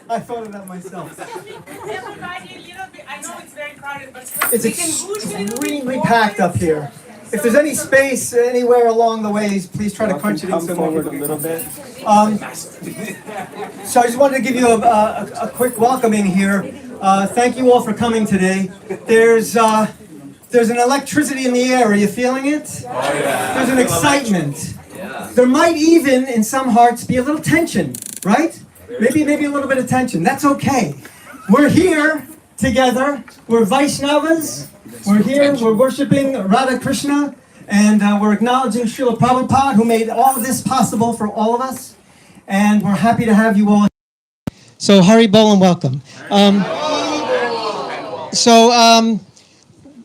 I thought of that myself. Everybody, a little bit. I know it's very crowded, but It's we can push a little bit extremely forward. packed up here. If there's any space anywhere along the ways, please try to crunch it in so more people can come. So I just wanted to give you a quick welcoming here. Thank you all for coming today. There's an electricity in the air. Are you feeling it? Oh, yeah. There's an excitement. Yeah. There might even, in some hearts, be a little tension, right? Maybe a little bit of tension. That's okay. We're here together. We're Vaishnavas. We're here. We're worshiping Radha Krishna, and we're acknowledging Srila Prabhupada, who made all of this possible for all of us. And we're happy to have you all. So Hari Bol and welcome.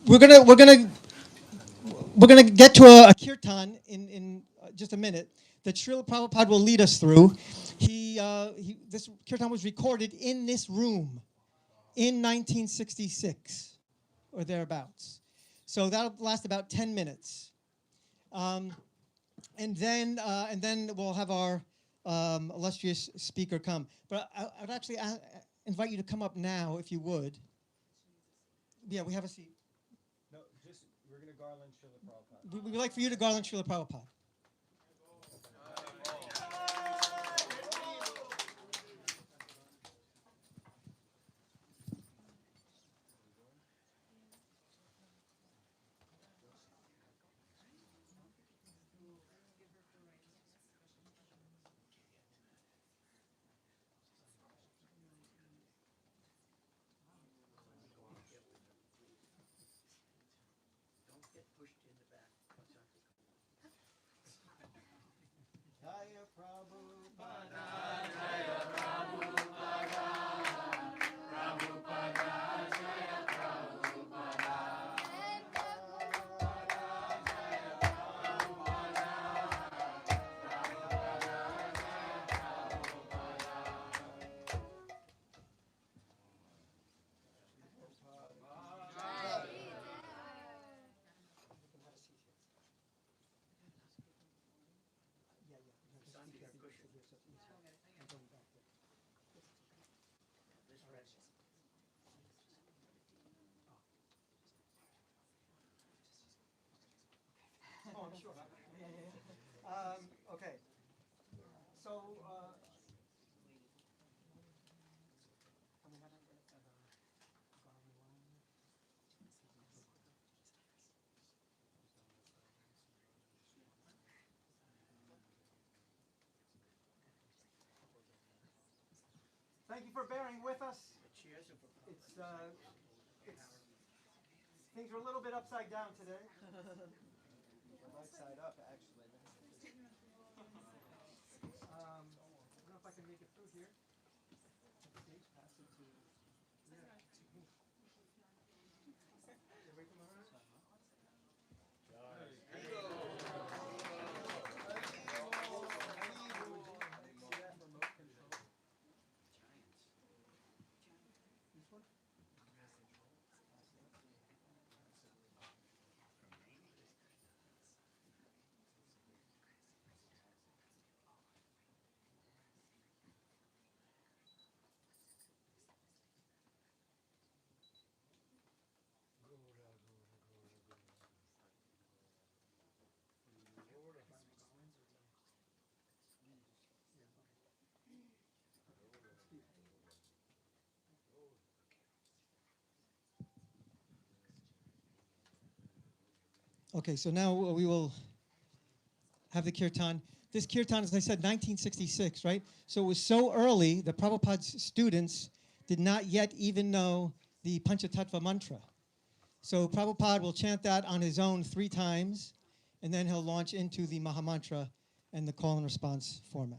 We're gonna get to a kirtan in just a minute that Srila Prabhupada will lead us through. This kirtan was recorded in this room in 1966 or thereabouts. So that'll last about 10 minutes, and then we'll have our illustrious speaker come. But I would actually invite you to come up now if you would. Yeah, we have a seat. No, just we're going to garland Srila Prabhupada. We would like for you to garland Srila Prabhupada. Oh, I'm sure. Okay. So, thank you for bearing with us. It's things are a little bit upside down today. Right side up, actually. I don't know if I can make it through here. Pass it to. Okay, so now we will have the kirtan. This kirtan, as I said, 1966, right? So it was so early that Prabhupada's students did not yet even know the Panchatattva mantra. So Prabhupada will chant that on his own 3 times, and then he'll launch into the Mahamantra and the call and response format.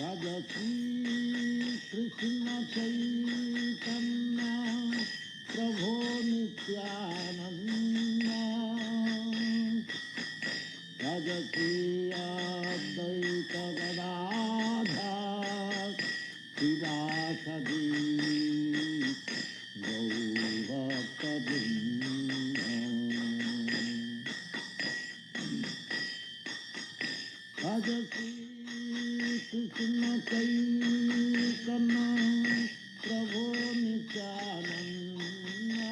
Radhati Krishna Chaitanya Prabhu Nityananda Radhati Advaita Gadadhar Sivasadi Gaurabhaktabindam Radhati Krishna Chaitanya Prabhu Nityananda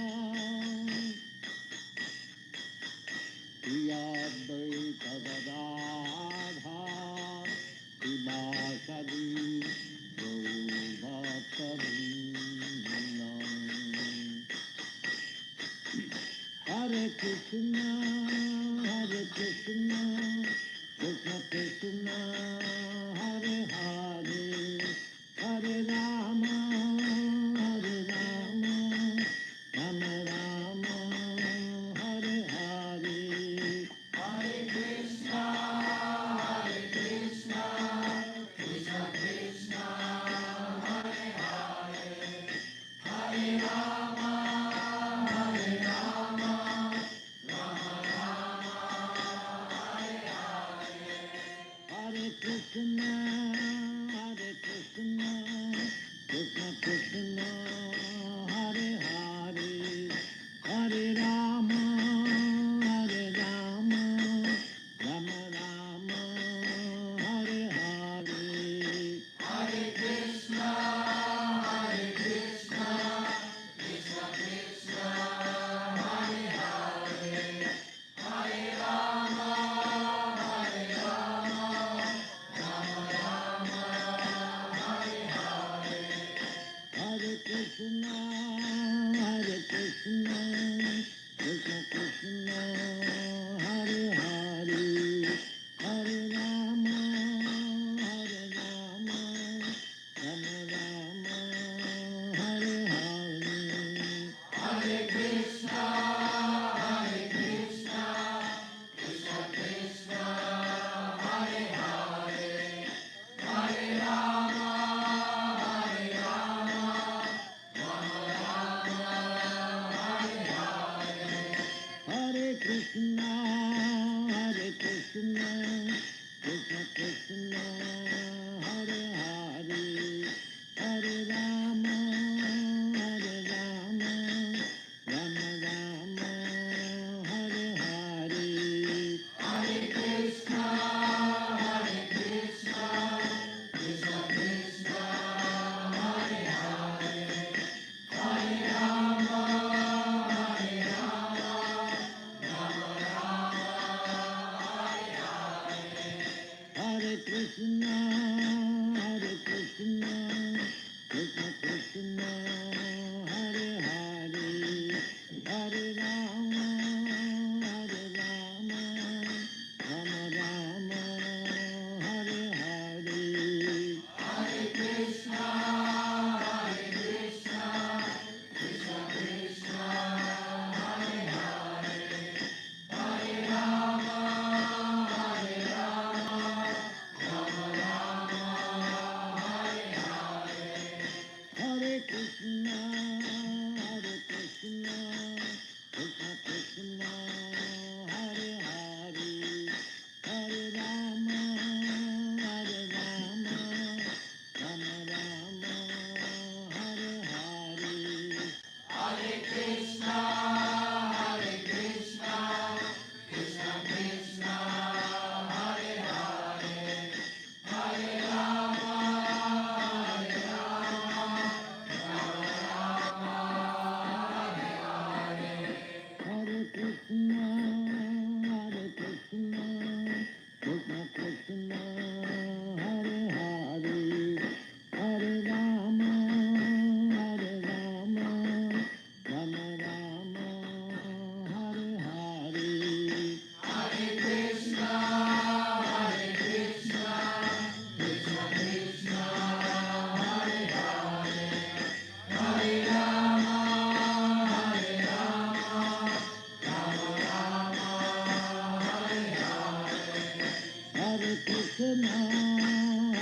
Advaita Gadadhar Sivasadi Gaurabhaktabindam Hare Krishna, Hare Krishna, Krishna Krishna, Hare Hare, Hare Rama, Hare Rama, Rama Rama, Hare Hare, Hare Krishna, Hare Krishna, Krishna Krishna, Hare Hare, Hare Rama, Hare Rama, Rama Rama, Hare Hare, Hare Krishna, Hare Krishna, Krishna Krishna, Hare Hare, Hare Rama, Hare Rama, Rama Rama, Hare Hare, Hare Krishna, Hare Krishna, Krishna Krishna, Hare Hare, Hare Rama, Hare Rama, Rama Rama, Hare Hare, Hare Krishna, Hare Krishna, Krishna Krishna, Hare Hare, Hare Rama, Hare Rama, Rama Rama, Hare Hare, Hare Krishna, Hare Krishna, Krishna Krishna, Hare Hare, Hare Rama, Hare Rama, Rama Rama, Hare Hare, Hare Krishna, Hare Krishna, Krishna Krishna, Hare Hare, Hare Rama, Hare Rama, Rama Rama, Hare Hare, Hare Krishna, Hare Krishna, Krishna Krishna, Hare Hare, Hare Rama, Hare Rama, Rama Rama, Hare Hare, Hare Krishna, Hare Krishna, Krishna Krishna, Hare Hare, Hare Rama, Hare Rama, Rama Rama, Hare Hare, Hare Krishna, Hare Krishna, Krishna Krishna, Hare Hare, Hare Rama, Hare Rama, Rama Rama, Hare Hare, Hare Krishna, Hare Krishna, Krishna Krishna, Hare Hare, Hare Rama, Hare Rama, Rama Rama, Hare Hare, Hare Krishna, Hare Krishna, Krishna Krishna, Hare Hare, Hare Rama, Hare Rama, Rama Rama, Hare Hare, Hare Krishna, Hare Krishna, Krishna Krishna, Hare Hare, Hare Rama, Hare Rama, Rama Rama, Hare Hare, Hare Krishna, Hare Krishna, Krishna Krishna, Hare Hare, Hare Rama, Hare Rama, Rama Rama, Hare Hare, Hare Krishna,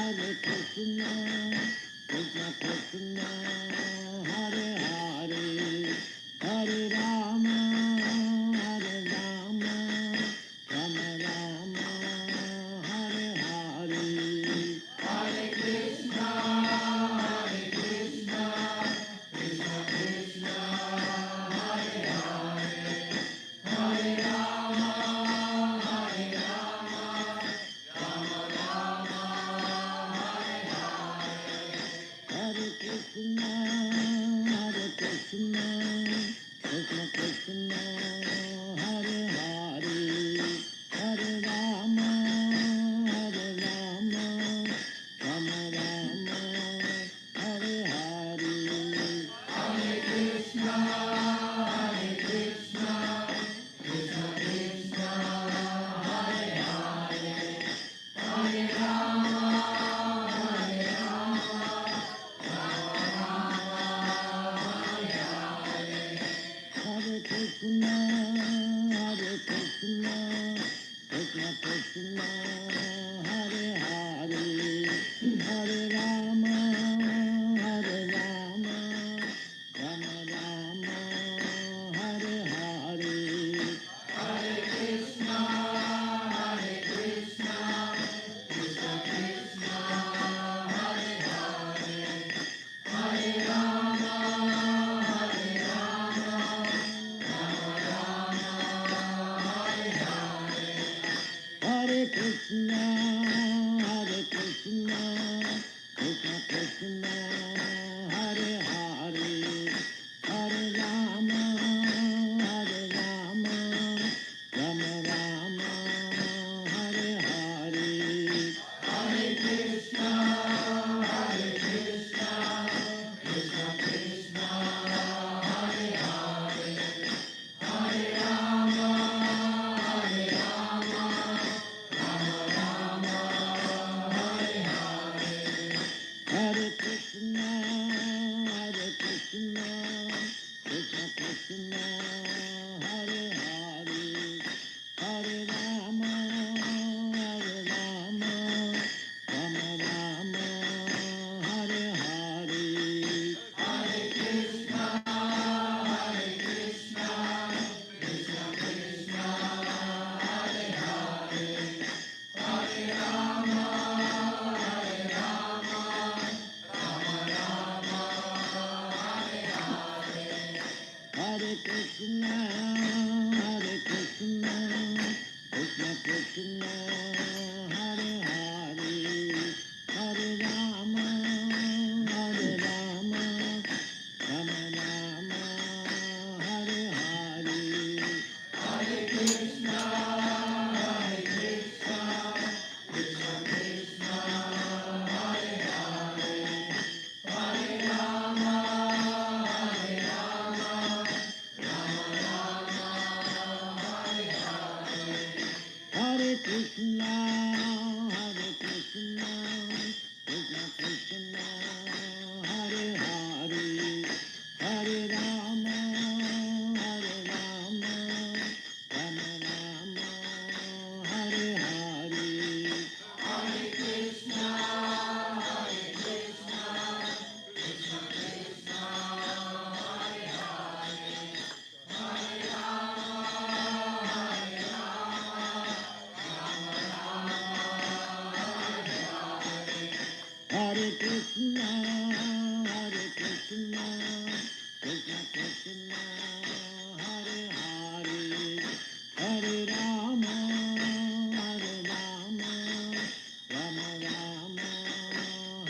Hare Krishna, Krishna Krishna, Hare Hare, Hare Rama, Hare Rama, Rama Rama, Hare Hare. Hare Krishna, Hare Krishna, Krishna Krishna, Hare Hare, Hare Rama, Hare Rama, Rama Rama, Hare Hare. Hare Krishna, Hare Krishna, Krishna Krishna, Hare Hare, Hare Rama, Hare Rama, Rama Rama, Hare Hare. Hare Krishna, Hare Krishna, Krishna Krishna, Hare Hare, Hare Rama, Hare Rama, Hare Krishna, Hare Krishna, Krishna Krishna, Hare Hare, Hare Rama, Hare Rama, Rama Rama, Hare Hare. Hare Krishna, Hare Krishna, Krishna Krishna, Hare Hare, Hare Rama, Hare Rama, Rama Rama, Hare Hare. Hare Krishna, Hare Krishna, Krishna Krishna, Hare Hare, Hare Rama, Hare Rama, Rama Rama, Hare Hare. Hare Krishna, Hare Krishna, Krishna Krishna, Hare Hare, Hare Rama, Hare Rama, Rama Rama, Hare Hare. Hare Krishna, Hare Krishna, Krishna Krishna, Hare Hare, Hare Rama, Hare Rama, Rama Rama, Hare Hare. Hare Krishna, Hare Krishna, Krishna Krishna, Hare Hare, Hare Rama, Hare Rama, Rama Rama, Hare Hare. Hare Krishna, Hare Krishna, Krishna Krishna, Hare Hare, Hare Rama, Hare Rama, Rama Rama, Hare Hare. Hare Krishna, Hare Krishna, Krishna Krishna, Hare Hare, Hare Rama, Hare Rama, Rama Rama, Hare Hare. Hare Krishna, Hare Krishna, Krishna Krishna, Hare Hare, Hare Rama, Hare Rama, Rama Rama, Hare Hare. Hare Krishna, Hare Krishna, Krishna Krishna, Hare Hare, Hare Rama, Hare Rama, Rama Rama, Hare Hare. Hare Krishna, Hare Krishna, Krishna Krishna, Hare Hare, Hare Rama, Hare Rama, Rama Rama,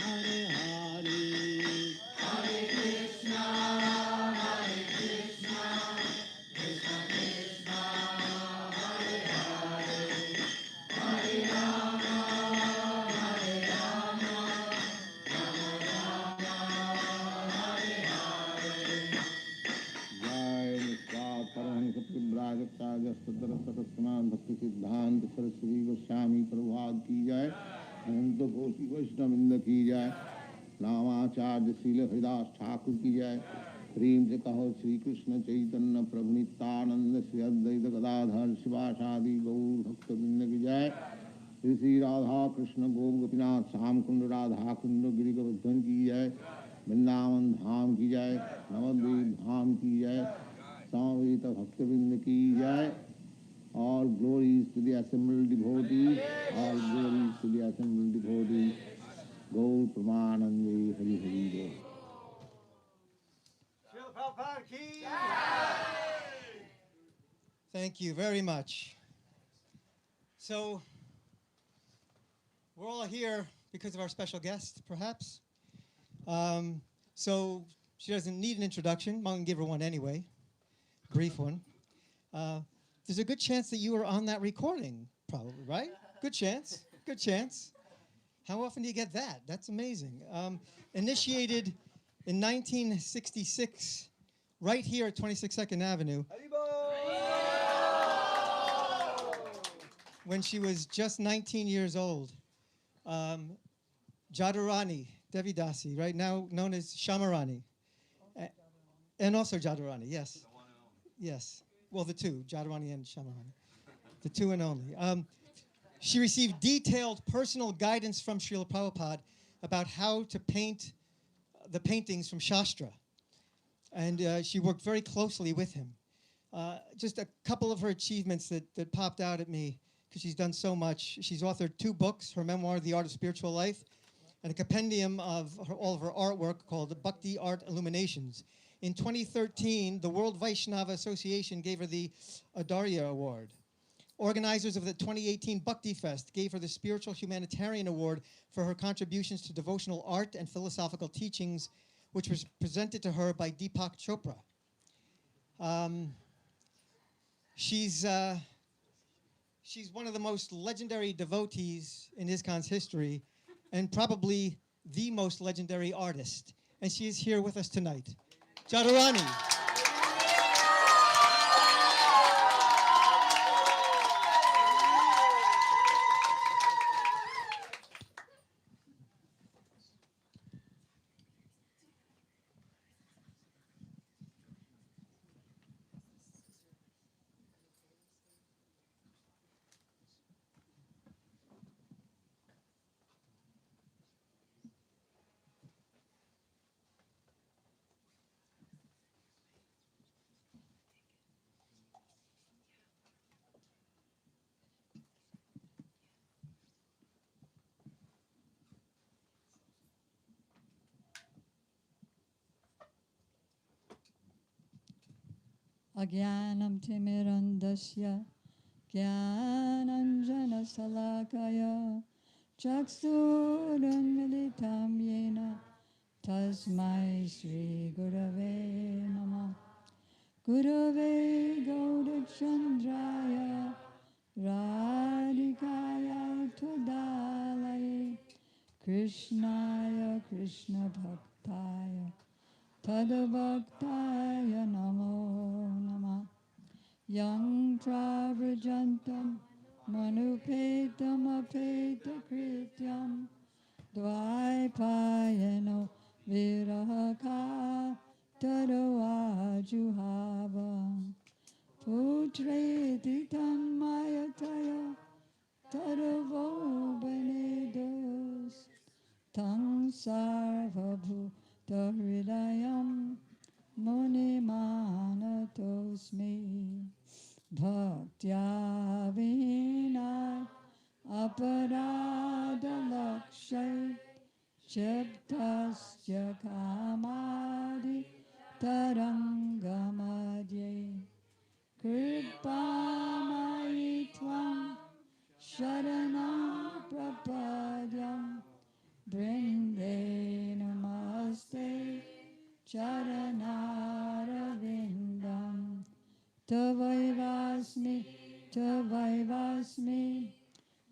Hare Hare. Hare Krishna, Hare Krishna, Krishna Krishna, Hare Hare, Hare Rama, Hare Rama, Rama Rama, Hare Hare. Jai Paramahansa Pribrajataja Sadhara Sarasana Bhakti Siddhanta Saraswati Goswami Prabhupada ki jai, Ananta Koshi Vaishnavrinda ki jai, Namacharya Srila Haridas Thakur ki jai, Prem se kaho Shri Krishna Chaitanya Prabhu Nityananda Shri Advaita Gadadhar Shivasadi Gaur Bhakta Vrinda ki jai, Shri Radha Krishna गोप गोपीनाथ श्याम कुंड राधा कुंड गिरी गोवर्धन की जय, वृंदावन धाम की जय, नवद्वीप धाम की जय, समवेत भक्तवृंद की जय. All glories to the assembled devotees, all glories to the assembled devotees. Gaur Pramanande Hari Hari Bol. Srila Prabhupada ki. Thank you very much. So, we're all here because of our special guest, perhaps. So, she doesn't need an introduction. I'm going to give her one anyway. Brief one. There's a good chance that you were on that recording, probably, right? Good chance. Good chance. How often do you get that? That's amazing. Initiated in 1966, right here at 22nd Avenue, when she was just 19 years old. Jadurani, Devi Dasi, right now known as Shamarani. And also Jadurani, yes. Yes. Well, the two, Jadurani and Shamarani. The two and only. She received detailed personal guidance from Srila Prabhupada about how to paint the paintings from Shastra. And she worked very closely with him. Just a couple of her achievements that popped out at me, because she's done so much. She's authored 2 books, her memoir, The Art of Spiritual Life, and a compendium of all of her artwork called Bhakti Art Illuminations. In 2013, the World Vaishnava Association gave her the Adarya Award. Organizers of the 2018 Bhakti Fest gave her the Spiritual Humanitarian Award for her contributions to devotional art and philosophical teachings, which was presented to her by Deepak Chopra. She's one of the most legendary devotees in ISKCON's history, and probably the most legendary artist. And she is here with us tonight. Jadurani. Agyanam timirandasya Jnananjanasalakaya Chaksurunmilitam yena Tasmai Shri Gurave Namah. Gurave Gaurachandraya Radhikaya Tadalaye Krishnaya Krishna Bhaktaya Tadabhaktaya Namo Namah. Yang Trabrajantam Manupetam Apeta Krityam Dvaipayano Virahaka Tadawajuhava Putreti Tanmayataya Tadavo Benedos Tang Sarvabhuta Hridayam Munimanatosmi Bhaktya Vinay Aparadalakshay Chiptasya Kamadi Tarangamadye Kripamayi Tvam Sharanam Prapadyam Brinde Namaste Charanarvindam Tavaivasmi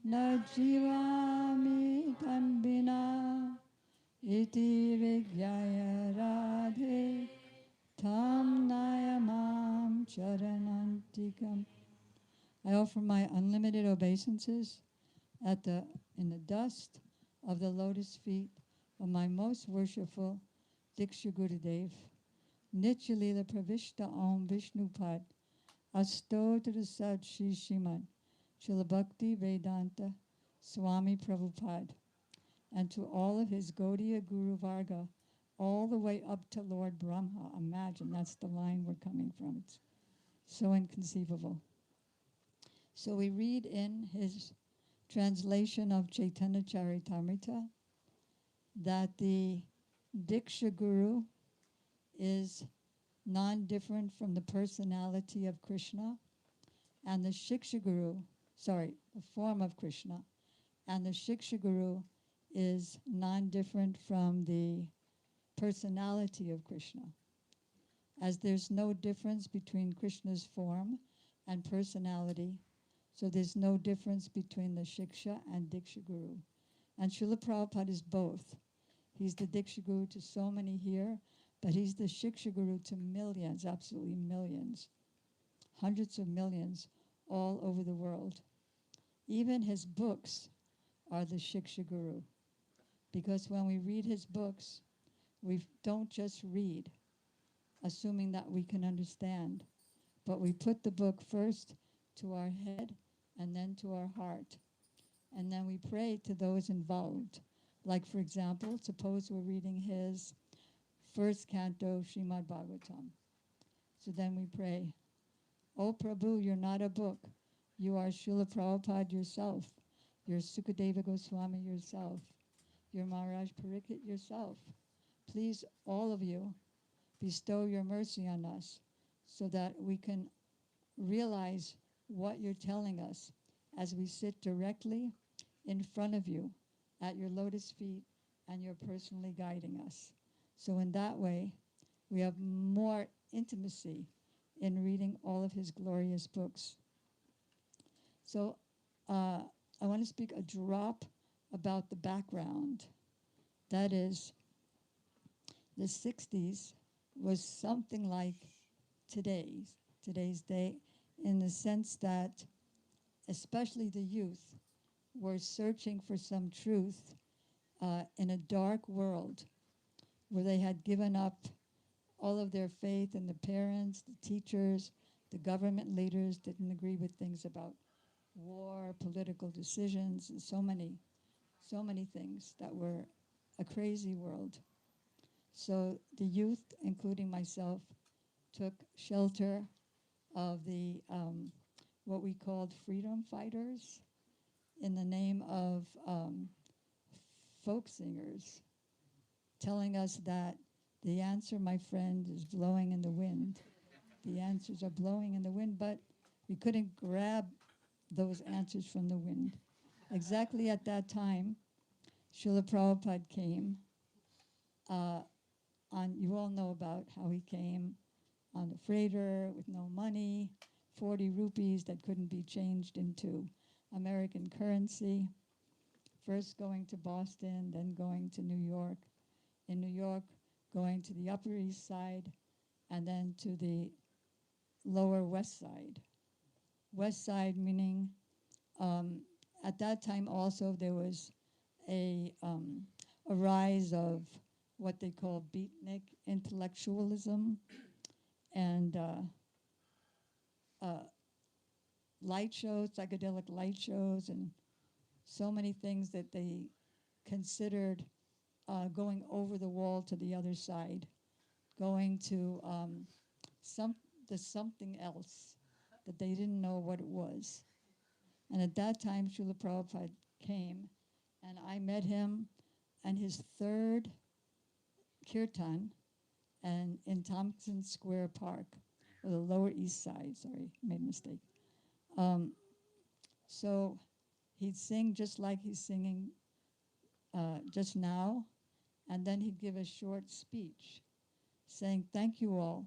Najivami Tambina Iti Vigyaya Radhe Tam Nayamam Charanantikam. I offer my unlimited obeisances in the dust of the lotus feet of my most worshipful Diksha Gurudev, Nityalila Pravishta Om Vishnupad, Astotra Sad Shri Shriman, Srila Bhakti Vedanta, Swami Prabhupada, and to all of his Gaudiya Guru Varga, all the way up to Lord Brahma. Imagine, that's the line we're coming from. It's so inconceivable. So we read in his translation of Chaitanya Charitamrita that the Diksha Guru is non-different from the personality of Krishna, and the Shiksha Guru, the form of Krishna, and the Shiksha Guru is non-different from the personality of Krishna. As there's no difference between Krishna's form and personality, so there's no difference between the Shiksha and Diksha Guru. And Srila Prabhupada is both. He's the Diksha Guru to so many here, but he's the Shiksha Guru to millions, absolutely millions, hundreds of millions all over the world. Even his books are the Shiksha Guru, because when we read his books, we don't just read, assuming that we can understand, but we put the book first to our head and then to our heart. And then we pray to those involved. Like, for example, suppose we're reading his first canto, Srimad Bhagavatam. So then we pray, "O Prabhu, you're not a book. You are Srila Prabhupada yourself. You're Sukadeva Goswami yourself. You're Maharaj Pariksit yourself. Please, all of you, bestow your mercy on us so that we can realize what you're telling us as we sit directly in front of you at your lotus feet and you're personally guiding us." So in that way, we have more intimacy in reading all of his glorious books. So I want to speak a drop about the background. That is, the 60s was something like today's day, in the sense that especially the youth were searching for some truth in a dark world where they had given up all of their faith in the parents, the teachers, the government leaders, didn't agree with things about war, political decisions, and so many things that were a crazy world. So the youth, including myself, took shelter of the what we called freedom fighters in the name of folk singers, telling us that the answer, my friend, is blowing in the wind. The answers are blowing in the wind, but we couldn't grab those answers from the wind. Exactly at that time, Srila Prabhupada came. You all know about how he came on the freighter with no money, 40 rupees that couldn't be changed into American currency. First going to Boston, then going to New York. In New York, going to the Upper East Side, and then to the Lower West Side. West Side meaning, at that time also there was a rise of what they call beatnik intellectualism and light shows, psychedelic light shows, and so many things that they considered going over the wall to the other side, going to something else that they didn't know what it was. And at that time, Srila Prabhupada came, and I met him and his third kirtan and in Tompkins Square Park, or the Lower East Side, sorry, made a mistake. So he'd sing just like he's singing just now, and then he'd give a short speech saying, "Thank you all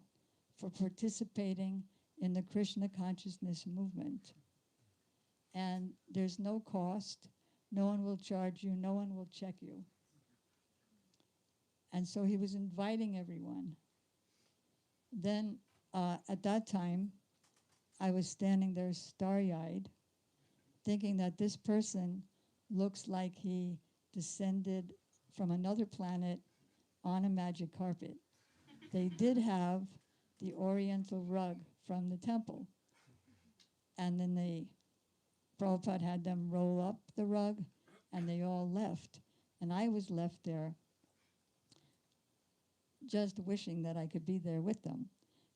for participating in the Krishna consciousness movement. And there's no cost, no one will charge you, no one will check you." And so he was inviting everyone. Then at that time, I was standing there starry-eyed, thinking that this person looks like he descended from another planet on a magic carpet. They did have the oriental rug from the temple. And in the Prabhupada had them roll up the rug, and they all left. And I was left there just wishing that I could be there with them.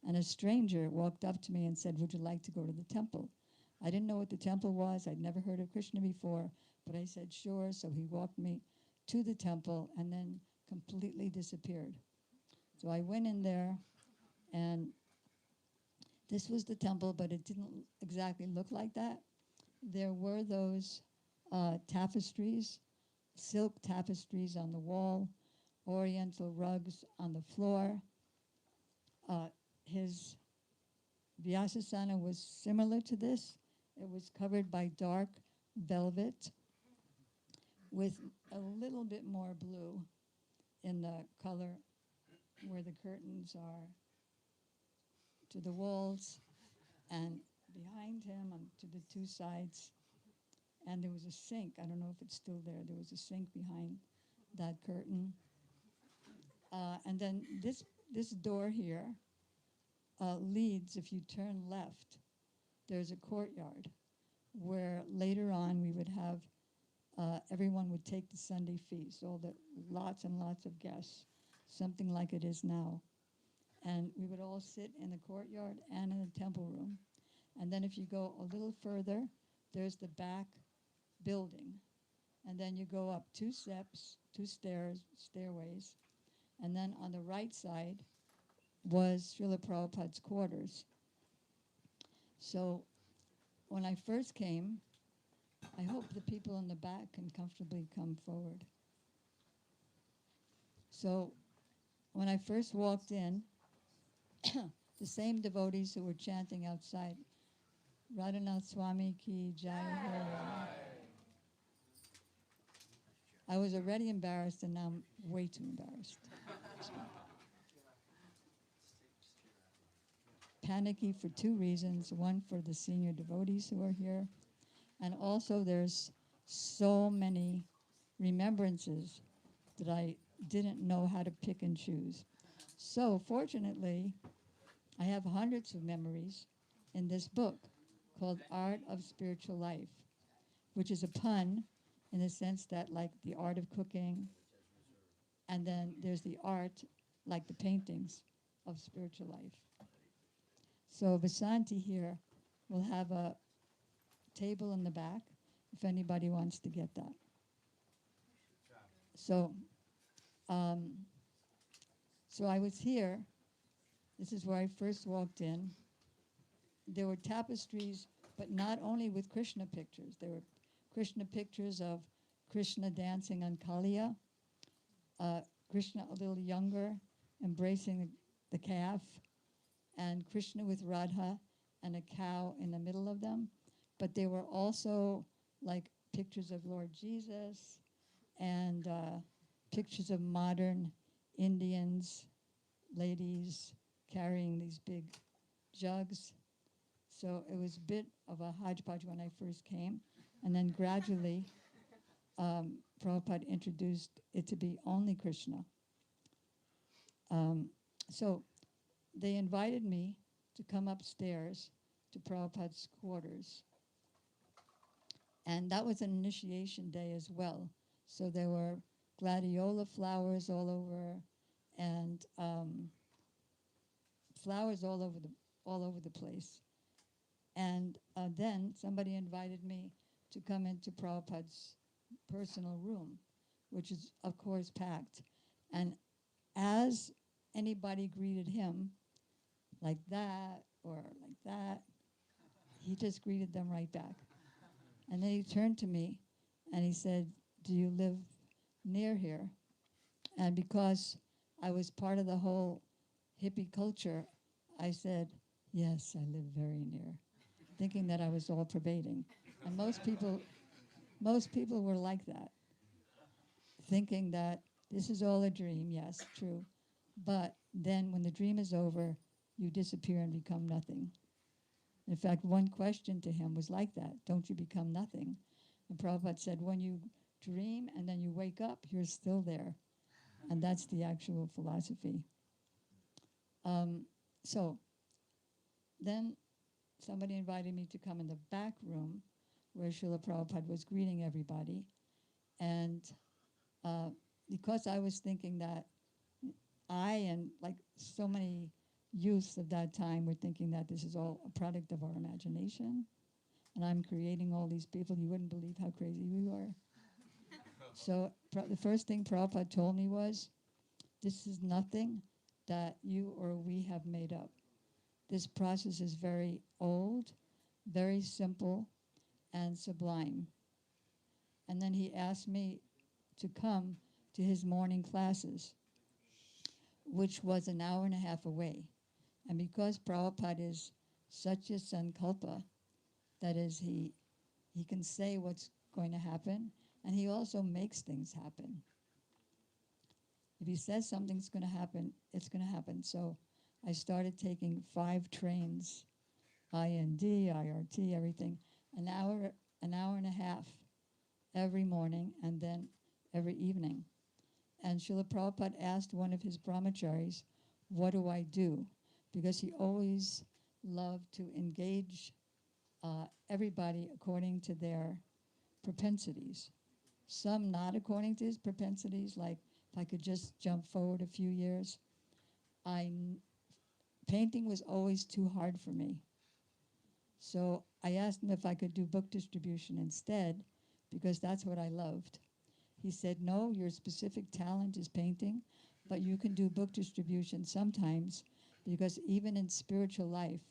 And a stranger walked up to me and said, "Would you like to go to the temple?" I didn't know what the temple was. I'd never heard of Krishna before, but I said, "Sure." So he walked me to the temple and then completely disappeared. So I went in there, and this was the temple, but it didn't exactly look like that. There were those tapestries, silk tapestries on the wall, oriental rugs on the floor. His Vyasasana was similar to this. It was covered by dark velvet with a little bit more blue in the color where the curtains are to the walls and behind him and to the two sides. And there was a sink. I don't know if it's still there. There was a sink behind that curtain. And then this door here leads, if you turn left, there's a courtyard where later on we would have, everyone would take the Sunday feast, lots and lots of guests, something like it is now. And we would all sit in the courtyard and in the temple room. And then if you go a little further, there's the back building. And then you go up two stairways. And then on the right side was Srila Prabhupada's quarters. So when I first came, I hope the people in the back can comfortably come forward. So when I first walked in, the same devotees who were chanting outside, Radhanath Swami ki jai ho. I was already embarrassed, and now I'm way too embarrassed. Panicky for two reasons. One, for the senior devotees who are here, and also there's so many remembrances that I didn't know how to pick and choose. So fortunately, I have hundreds of memories in this book called Art of Spiritual Life, which is a pun in the sense that, like, the art of cooking, and then there's the art, like the paintings, of spiritual life. So Vasanti here will have a table in the back if anybody wants to get that. So I was here. This is where I first walked in. There were tapestries, but not only with Krishna pictures. There were Krishna pictures of Krishna dancing on Kaliya, Krishna a little younger, embracing the calf, and Krishna with Radha and a cow in the middle of them. But there were also like pictures of Lord Jesus and pictures of modern Indians, ladies carrying these big jugs. So it was a bit of a hodgepodge when I first came. And then gradually, Prabhupada introduced it to be only Krishna. So they invited me to come upstairs to Prabhupada's quarters. And that was an initiation day as well. So there were gladiola flowers all over, and flowers all over the place. And then somebody invited me to come into Prabhupada's personal room, which is, of course, packed. And as anybody greeted him, like that or like that, he just greeted them right back. And then he turned to me and he said, "Do you live near here?" And because I was part of the whole hippie culture, I said, "Yes, I live very near," thinking that I was all pervading. And most people were like that, thinking that this is all a dream. Yes, true. But then when the dream is over, you disappear and become nothing. In fact, one question to him was like that: don't you become nothing? And Prabhupada said, when you dream and then you wake up, you're still there. And that's the actual philosophy. So then somebody invited me to come in the back room where Srila Prabhupada was greeting everybody. And because I was thinking that I and like so many youths of that time were thinking that this is all a product of our imagination, and I'm creating all these people, you wouldn't believe how crazy we were. So the first thing Prabhupada told me was, this is nothing that you or we have made up. This process is very old, very simple, and sublime. And then he asked me to come to his morning classes, which was an hour and a half away. And because Prabhupada is such a sankalpa, that is, he can say what's going to happen, and he also makes things happen. If he says something's going to happen, it's going to happen. So I started taking 5 trains, IND, IRT, everything, an hour and a half every morning, and then every evening. And Srila Prabhupada asked one of his brahmacharis, what do I do? Because he always loved to engage everybody according to their propensities. Some not according to his propensities, like if I could just jump forward a few years. Painting was always too hard for me. So I asked him if I could do book distribution instead, because that's what I loved. He said, no, your specific talent is painting, but you can do book distribution sometimes, because even in spiritual life,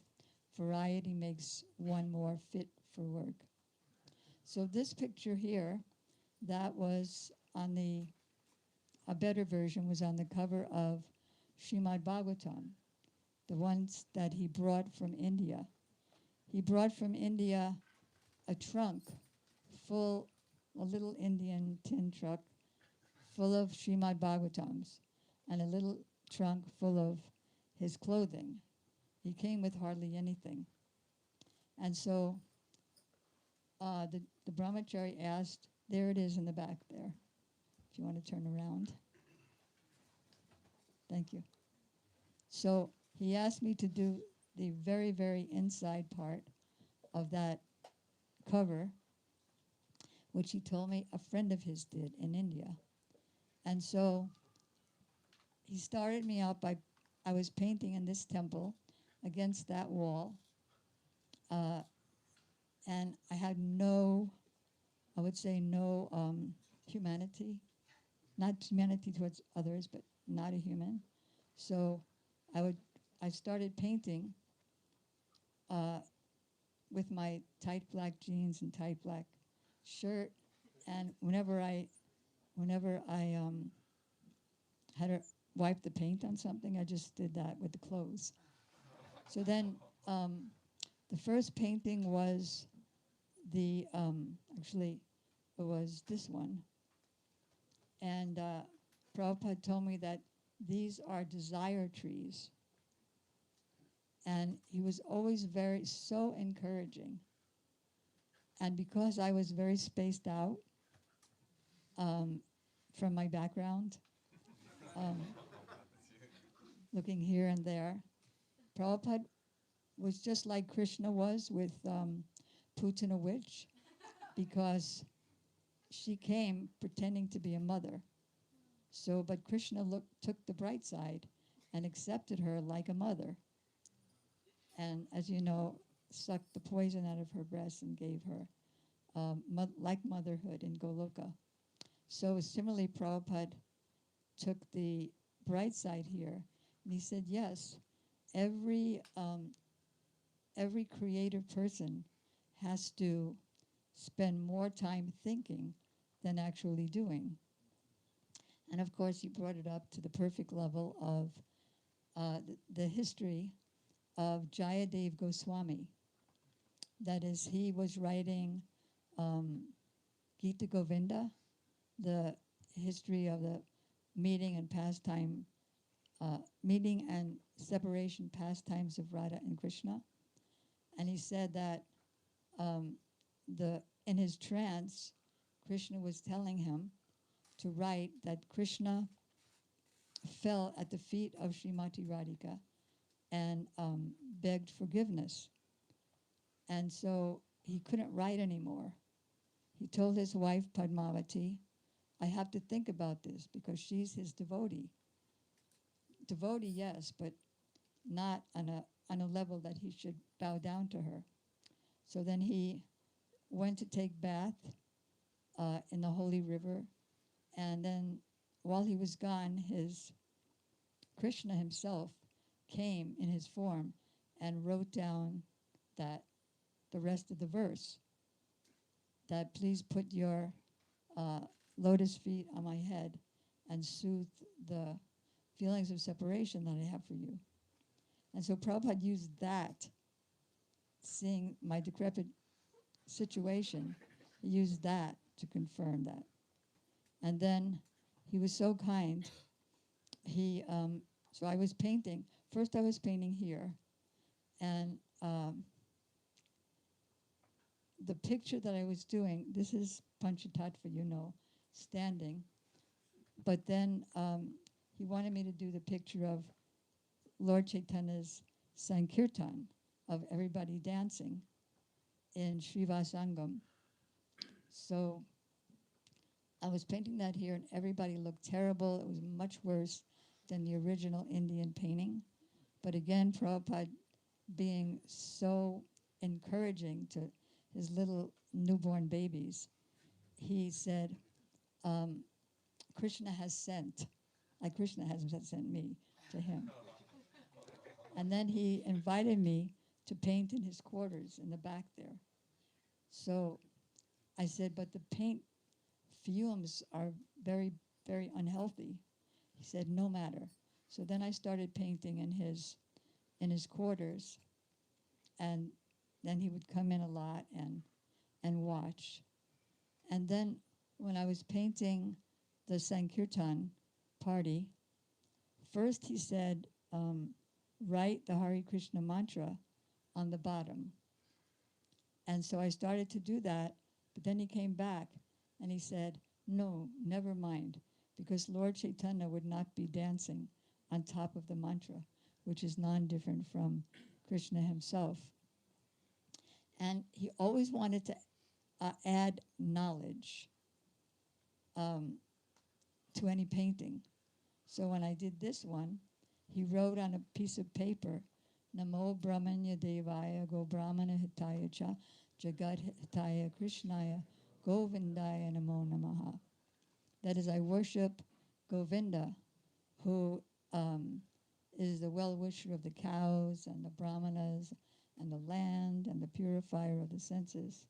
variety makes one more fit for work. So this picture here, that was on a better version was on the cover of Srimad Bhagavatam, the ones that he brought from India. He brought from India a trunk full, a little Indian tin truck full of Srimad Bhagavatams, and a little trunk full of his clothing. He came with hardly anything. And so the brahmachari asked, there it is in the back there, if you want to turn around. Thank you. So he asked me to do the very, very inside part of that cover, which he told me a friend of his did in India. And so he started me out by, I was painting in this temple against that wall, and I had no, I would say no humanity, not humanity towards others, but not a human. So I started painting with my tight black jeans and tight black shirt, and whenever I had to wipe the paint on something, I just did that with the clothes. So then the first painting was actually it was this one. And Prabhupada told me that these are desire trees. And he was always so encouraging. And because I was very spaced out from my background, looking here and there, Prabhupada was just like Krishna was with Putana witch, because she came pretending to be a mother. So, but Krishna took the bright side and accepted her like a mother. And as you know, sucked the poison out of her breast and gave her like motherhood in Goloka. So similarly, Prabhupada took the bright side here, and he said, yes, every creative person has to spend more time thinking than actually doing. And of course, he brought it up to the perfect level of the history of Jayadev Goswami. That is, he was writing Gita Govinda, the history of the meeting and separation pastimes of Radha and Krishna. And he said that in his trance, Krishna was telling him to write that Krishna fell at the feet of Srimati Radhika and begged forgiveness. And so he couldn't write anymore. he told his wife Padmavati, I have to think about this because she's his devotee. Devotee, yes, but not on a level that he should bow down to her. So then he went to take bath in the holy river, and then while he was gone, his Krishna himself came in his form and wrote down that the rest of the verse, that please put your lotus feet on my head and soothe the feelings of separation that I have for you. And so Prabhupada used that, seeing my decrepit situation, he used that to confirm that. And then he was so kind. So I was painting. First I was painting here, and the picture that I was doing, this is Panchatattva, standing. But then he wanted me to do the picture of Lord Chaitanya's Sankirtan, of everybody dancing in Srivasangam. So I was painting that here, and everybody looked terrible. It was much worse than the original Indian painting. But again, Prabhupada being so encouraging to his little newborn babies, he said, Krishna has sent, like Krishna has sent me to him. And then he invited me to paint in his quarters in the back there. So I said, but the paint fumes are very, very unhealthy. He said, no matter. So then I started painting in his quarters, and then he would come in a lot and watch. And then when I was painting the Sankirtan party, first he said, write the Hare Krishna mantra on the bottom. And so I started to do that, but then he came back and he said, no, never mind, because Lord Chaitanya would not be dancing on top of the mantra, which is non-different from Krishna himself. And he always wanted to add knowledge to any painting. So when I did this one, he wrote on a piece of paper, Namo Brahmanya Devaya Go Brahmana Hitaya Cha Jagat Hitaya Krishnaya Govindaya Namo Namaha. That is, I worship Govinda, who is the well-wisher of the cows and the brahmanas and the land and the purifier of the senses.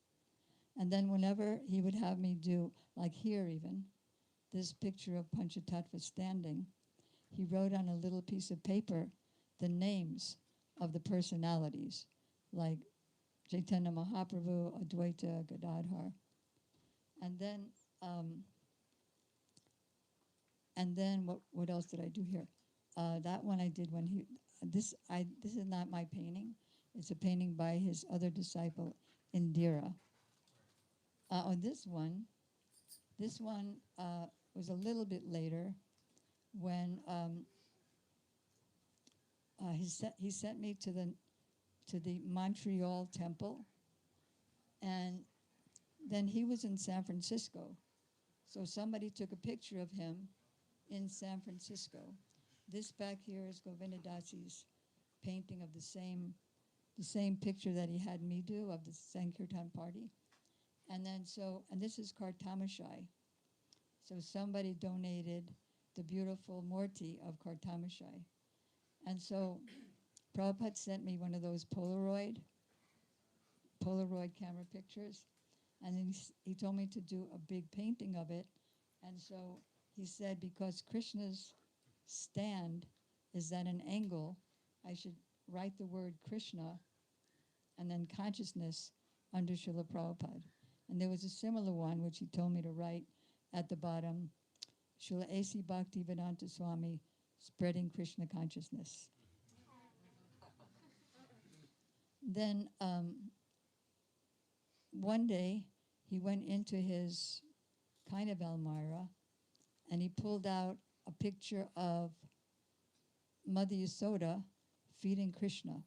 And then whenever he would have me do, like here even, this picture of Panchatattva standing, he wrote on a little piece of paper the names of the personalities, like Chaitanya Mahaprabhu, Advaita, Gadadhar. And then what else did I do here? That one I did when this is not my painting. It's a painting by his other disciple, Indira. On this one was a little bit later, when he sent me to the Montreal temple, and then he was in San Francisco. So somebody took a picture of him in San Francisco. This back here is Govinda Dasi's painting of the same picture that he had me do of the Sankirtan party. And this is Kartamashai. So somebody donated the beautiful Murti of Kartamashai. And so Prabhupada sent me one of those Polaroid camera pictures. And then he told me to do a big painting of it. And so he said, because Krishna's stand is at an angle, I should write the word Krishna and then consciousness under Srila Prabhupada. And there was a similar one which he told me to write at the bottom, Srila A.C. Bhaktivedanta Swami, spreading Krishna consciousness. Then one day he went into his kind of Almira and he pulled out a picture of Mother Yasoda feeding Krishna.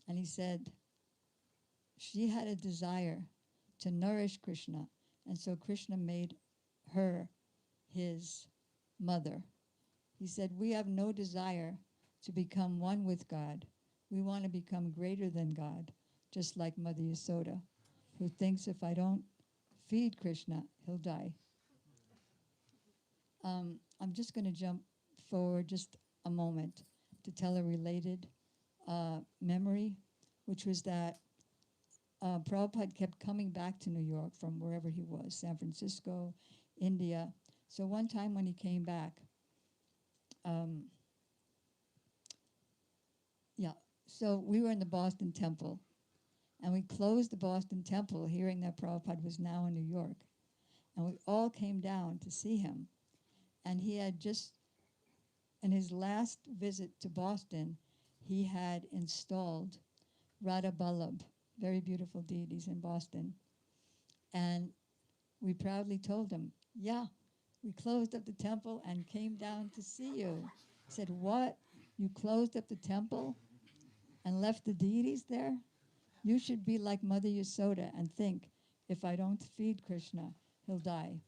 And he said she had a desire to nourish Krishna. And so Krishna made her his mother. He said, we have no desire to become one with God. We want to become greater than God, just like Mother Yasoda, who thinks if I don't feed Krishna, he'll die. I'm just going to jump forward just a moment to tell a related memory, which was that Prabhupada kept coming back to New York from wherever he was, San Francisco, India. So one time when he came back, so we were in the Boston Temple, and we closed the Boston Temple hearing that Prabhupada was now in New York. And we all came down to see him. And he had just, in his last visit to Boston, he had installed Radha Ballabh, very beautiful deities in Boston. And we proudly told him, yeah, we closed up the temple and came down to see you. He said, what? You closed up the temple and left the deities there? You should be like Mother Yasoda and think, if I don't feed Krishna, he'll die.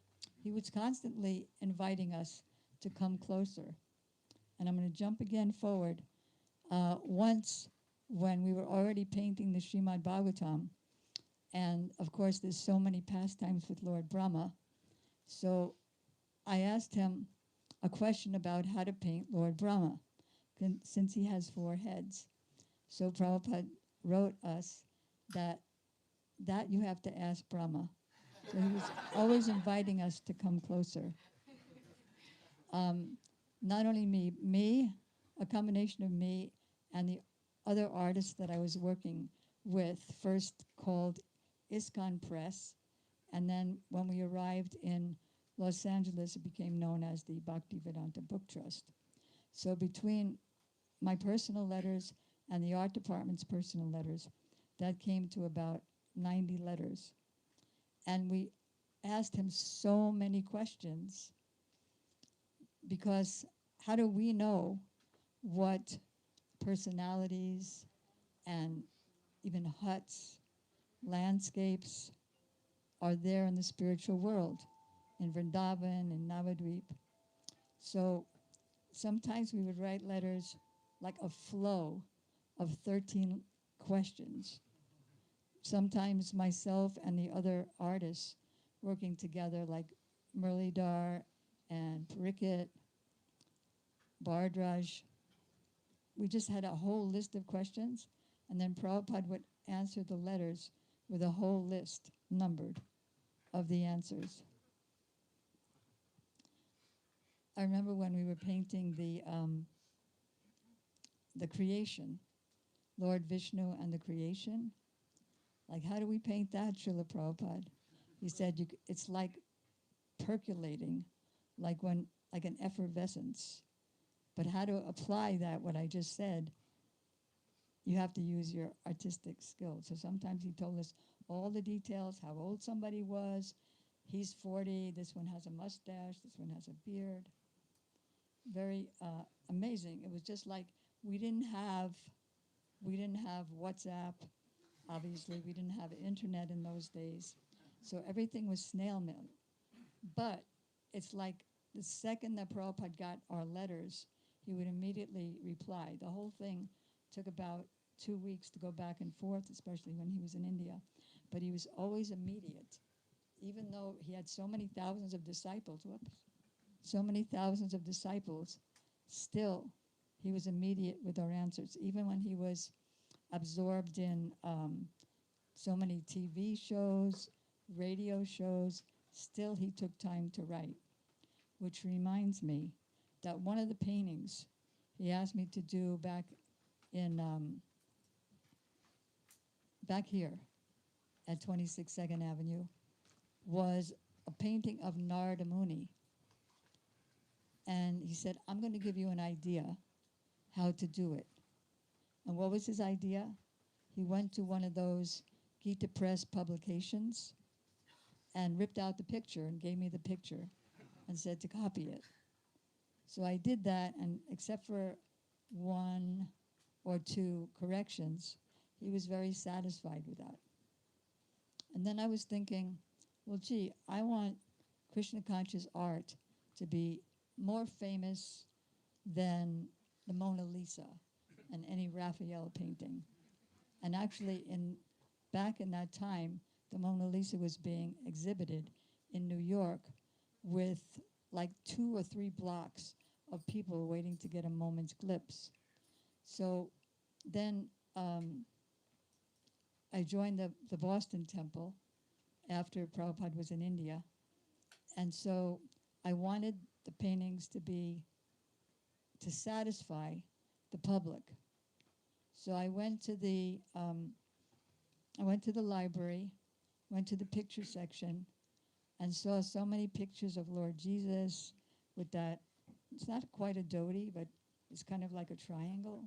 He was constantly inviting us to come closer. And I'm going to jump again forward. Once, when we were already painting the Srimad Bhagavatam, and of course there's so many pastimes with Lord Brahma, so I asked him a question about how to paint Lord Brahma, since he has 4 heads. So Prabhupada wrote us that you have to ask Brahma. So he was always inviting us to come closer. Not only me, a combination of me and the other artists that I was working with, first called ISKCON Press, and then when we arrived in Los Angeles, it became known as the Bhaktivedanta Book Trust. So between my personal letters and the art department's personal letters, that came to about 90 letters. And we asked him so many questions, because how do we know what personalities and even huts, landscapes are there in the spiritual world, in Vrindavan and Navadvip? So sometimes we would write letters like a flow of 13 questions. Sometimes myself and the other artists working together, like Murlidhar and Parikit, Bardraj, we just had a whole list of questions, and then Prabhupada would answer the letters with a whole list, numbered, of the answers. I remember when we were painting the creation, Lord Vishnu and the creation. Like, how do we paint that, Srila Prabhupada? He said, it's like percolating, like an effervescence. But how to apply that, what I just said, you have to use your artistic skills. So sometimes he told us all the details, how old somebody was. He's 40, this one has a mustache, this one has a beard. Very amazing. It was just like we didn't have WhatsApp. Obviously, we didn't have internet in those days. So everything was snail mail. But it's like the second that Prabhupada got our letters, he would immediately reply. The whole thing took about 2 weeks to go back and forth, especially when he was in India. But he was always immediate. Even though he had so many thousands of disciples, still he was immediate with our answers. Even when he was absorbed in so many TV shows, radio shows, still he took time to write. Which reminds me that one of the paintings he asked me to do back here at 26 2nd Avenue was a painting of Narada Muni. And he said, I'm going to give you an idea how to do it. And what was his idea? He went to one of those Gita Press publications and ripped out the picture and gave me the picture and said to copy it. So I did that, and except for 1 or 2 corrections, he was very satisfied with that. And then I was thinking, well, gee, I want Krishna conscious art to be more famous than the Mona Lisa and any Raphael painting. And actually, back in that time, the Mona Lisa was being exhibited in New York with like 2 or 3 blocks of people waiting to get a moment's glimpse. So then I joined the Boston Temple after Prabhupada was in India. And so I wanted the paintings to satisfy the public. So I went to the library, went to the picture section, and saw so many pictures of Lord Jesus with that, it's not quite a dhoti, but it's kind of like a triangle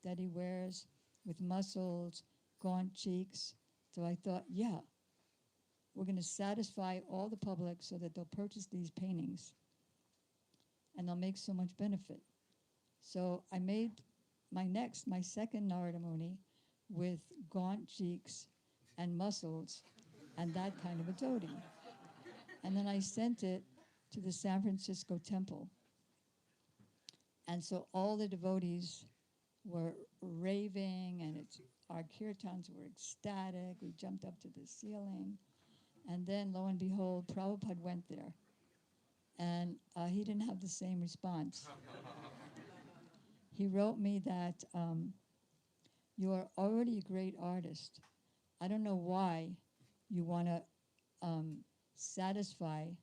that he wears with muscles, gaunt cheeks. So I thought, yeah, we're going to satisfy all the public so that they'll purchase these paintings and they'll make so much benefit. So I made my second Narada Muni with gaunt cheeks and muscles and that kind of a dhoti. And then I sent it to the San Francisco temple. And so all the devotees were raving, and our kirtans were ecstatic. We jumped up to the ceiling. And then, lo and behold, Prabhupada went there. And he didn't have the same response. He wrote me that you are already a great artist. I don't know why you want to satisfy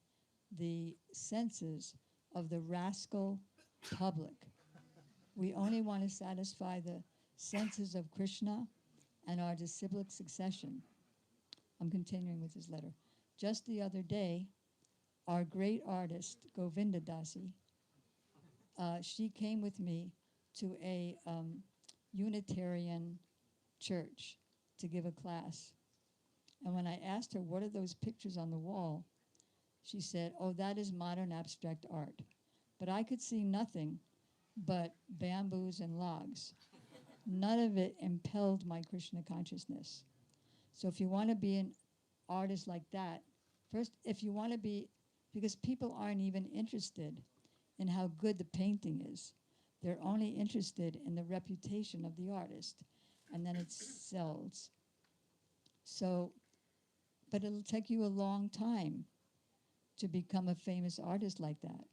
the senses of the rascal public. We only want to satisfy the senses of Krishna and our disciplic succession. I'm continuing with his letter. Just the other day, our great artist, Govinda Dasi, she came with me to a Unitarian church to give a class. And when I asked her, what are those pictures on the wall? She said, oh, that is modern abstract art. But I could see nothing but bamboos and logs. None of it impelled my Krishna consciousness. So if you want to be an artist like that, first, if you want to be, because people aren't even interested in how good the painting is. They're only interested in the reputation of the artist, and then it sells. So, but it'll take you a long time to become a famous artist like that.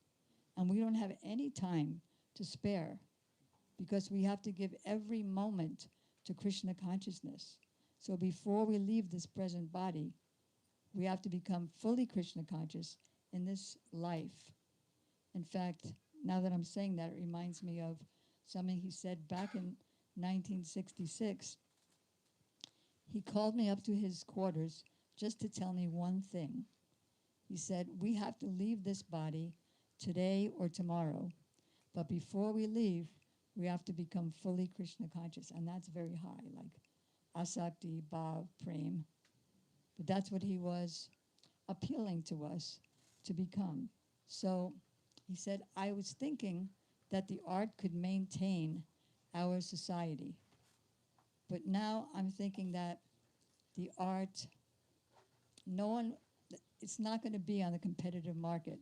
And we don't have any time to spare because we have to give every moment to Krishna consciousness. So before we leave this present body, we have to become fully Krishna conscious in this life. In fact, now that I'm saying that, it reminds me of something he said back in 1966. He called me up to his quarters just to tell me one thing. He said, we have to leave this body today or tomorrow, but before we leave, we have to become fully Krishna conscious, and that's very high, like asakti, bhav, prem. But that's what he was appealing to us to become. So he said, I was thinking that the art could maintain our society. But now I'm thinking that the art, it's not going to be on the competitive market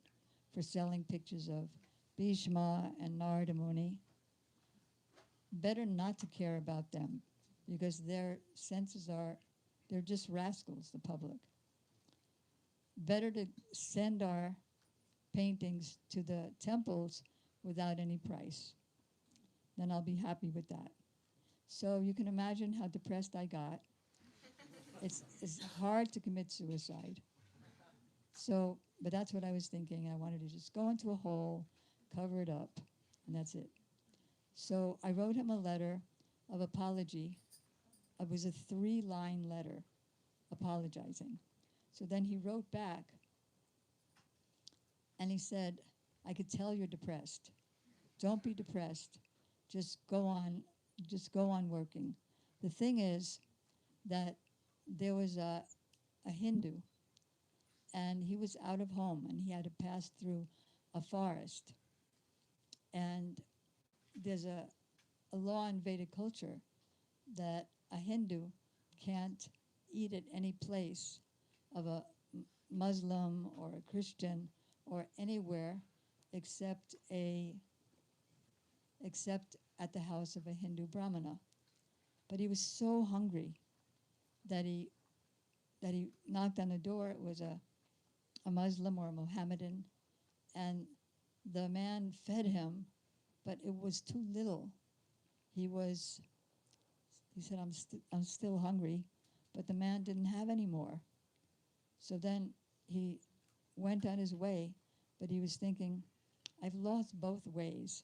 for selling pictures of Bhishma and Narada Muni. Better not to care about them because their senses they're just rascals, the public. Better to send our paintings to the temples without any price. Then I'll be happy with that. So you can imagine how depressed I got. It's hard to commit suicide. So, but that's what I was thinking. I wanted to just go into a hole, cover it up, and that's it. So I wrote him a letter of apology. It was a 3-line letter apologizing. So then he wrote back and he said, I could tell you're depressed. Don't be depressed. Just go on working. The thing is that there was a Hindu, and he was out of home, and he had to pass through a forest. And there's a law in Vedic culture that a Hindu can't eat at any place of a Muslim or a Christian or anywhere except except at the house of a Hindu Brahmana. But he was so hungry that he knocked on the door. It was a Muslim or a Mohammedan, and the man fed him, but it was too little. He said, I'm still hungry, but the man didn't have any more. So then he went on his way, but he was thinking, I've lost both ways.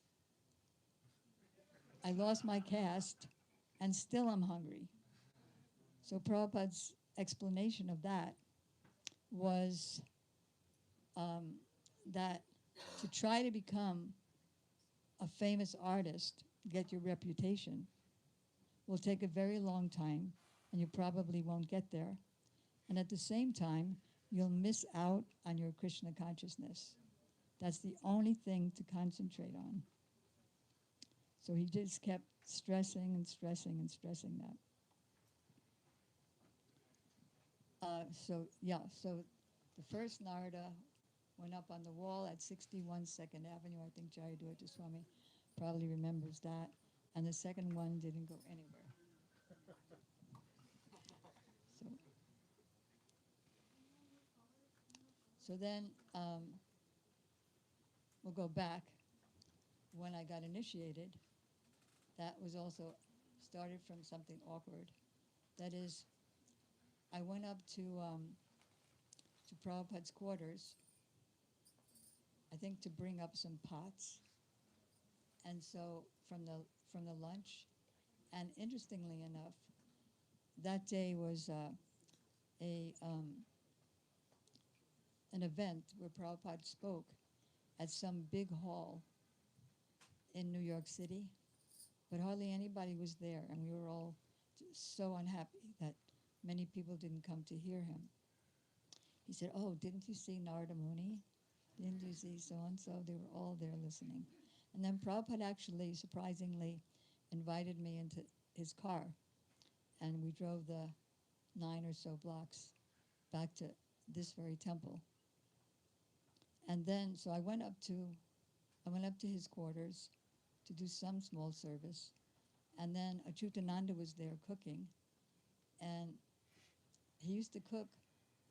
I lost my caste, and still I'm hungry. So Prabhupada's explanation of that was that to try to become a famous artist, get your reputation, will take a very long time, and you probably won't get there. And at the same time, you'll miss out on your Krishna consciousness. That's the only thing to concentrate on. So he just kept stressing and stressing and stressing that. So the first Narada went up on the wall at 61 Second Avenue. I think Jayadurani Swami probably remembers that. And the second one didn't go anywhere. So then we'll go back. When I got initiated, that was also started from something awkward. That is, I went up to Prabhupada's quarters, I think to bring up some pots, and so from the lunch, and interestingly enough, that day was an event where Prabhupada spoke at some big hall in New York City, but hardly anybody was there, and we were all so unhappy that many people didn't come to hear him. He said, oh, didn't you see Narada Muni? Didn't you see so-and-so? They were all there listening. And then Prabhupada actually, surprisingly, invited me into his car, and we drove the 9 or so blocks back to this very temple. And then, so I went up to his quarters to do some small service, and then Achyutananda was there cooking, and he used to cook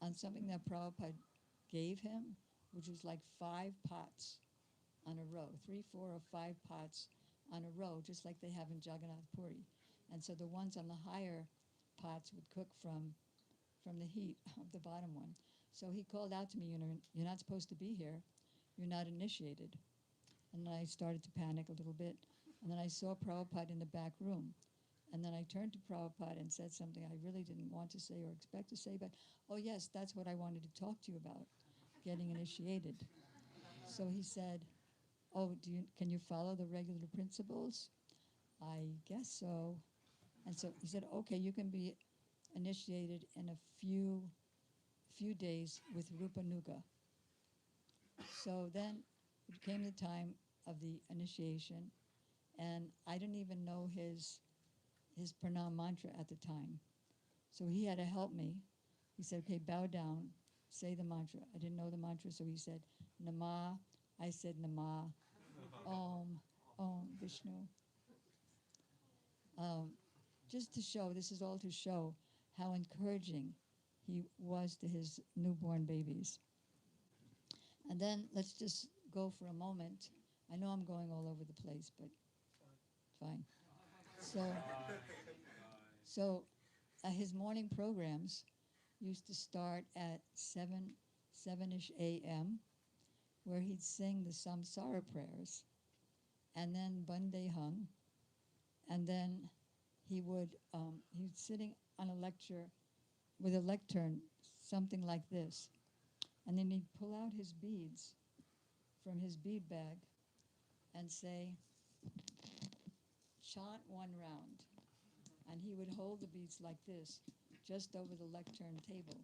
on something that Prabhupada gave him, which was like 5 pots on a row, 3, 4, or 5 pots on a row, just like they have in Jagannath Puri. And so the ones on the higher pots would cook from the heat of the bottom one. So he called out to me, you're not supposed to be here. You're not initiated. And then I started to panic a little bit. And then I saw Prabhupada in the back room. And then I turned to Prabhupada and said something I really didn't want to say or expect to say, but, oh yes, that's what I wanted to talk to you about, getting initiated. So he said, oh, can you follow the regular principles? I guess so. And so he said, okay, you can be initiated in a few days with Rupa Nuga. So then it came the time of the initiation, and I didn't even know his pranam mantra at the time. So he had to help me. He said, okay, bow down, say the mantra. I didn't know the mantra, so he said, Nama. I said, Nama. Om, Om, Vishnu. Just to show, this is all to show how encouraging he was to his newborn babies. And then let's just go for a moment. I know I'm going all over the place, but fine. So his morning programs used to start at 7-ish a.m., where he'd sing the Samsara prayers, and then Bande Hung, and then he was sitting on a lecture with a lectern, something like this, and then he'd pull out his beads from his bead bag and say, chant 1 round. And he would hold the beads like this, just over the lectern table.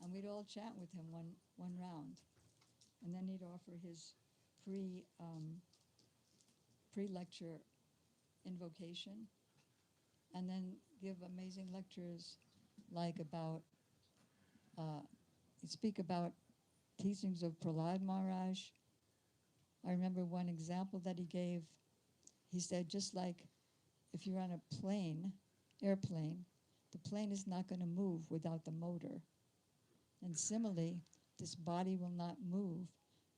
And we'd all chant with him one round. And then he'd offer his pre-lecture invocation, and then give amazing lectures like about, you speak about teachings of Prahlad Maharaj. I remember one example that he gave. He said, just like if you're on a airplane, the plane is not going to move without the motor. And similarly, this body will not move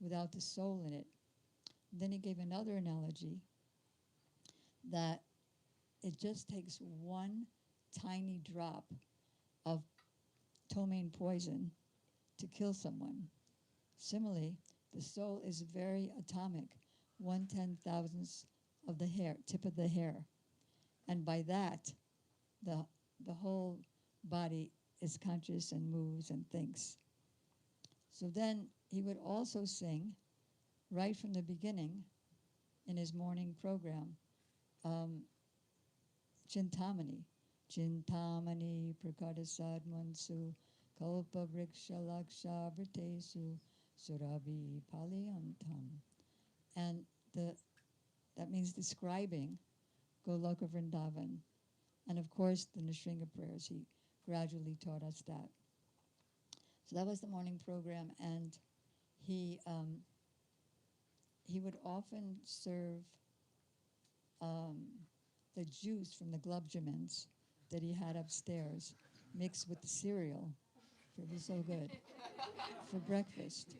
without the soul in it. Then he gave another analogy that it just takes one tiny drop of ptomaine poison to kill someone. Similarly, the soul is very atomic, 1/10,000th of the hair, tip of the hair. And by that, the whole body is conscious and moves and thinks. So then he would also sing, right from the beginning in his morning program, Chintamani. Chintamani prakadasad mansu kalpa vriksha laksha vritesu surabi paliyantam. And that means describing Goloka Vrindavan. And of course, the Nrsimha prayers, he gradually taught us that. So that was the morning program, and he would often serve the juice from the glubjamins that he had upstairs, mixed with the cereal. It was so good for breakfast.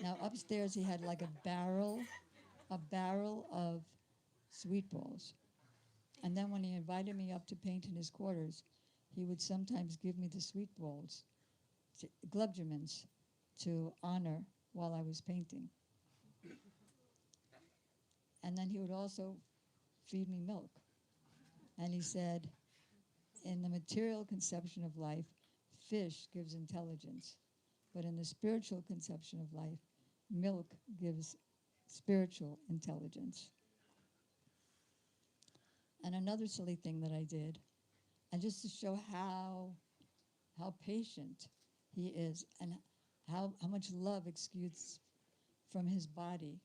Now upstairs he had like a barrel of sweet balls. And then when he invited me up to paint in his quarters, he would sometimes give me the sweet balls, glubjamins, to honor while I was painting. And then he would also feed me milk. And he said, in the material conception of life, fish gives intelligence. But in the spiritual conception of life, milk gives spiritual intelligence. And another silly thing that I did, and just to show how patient he is and how much love exudes from his body,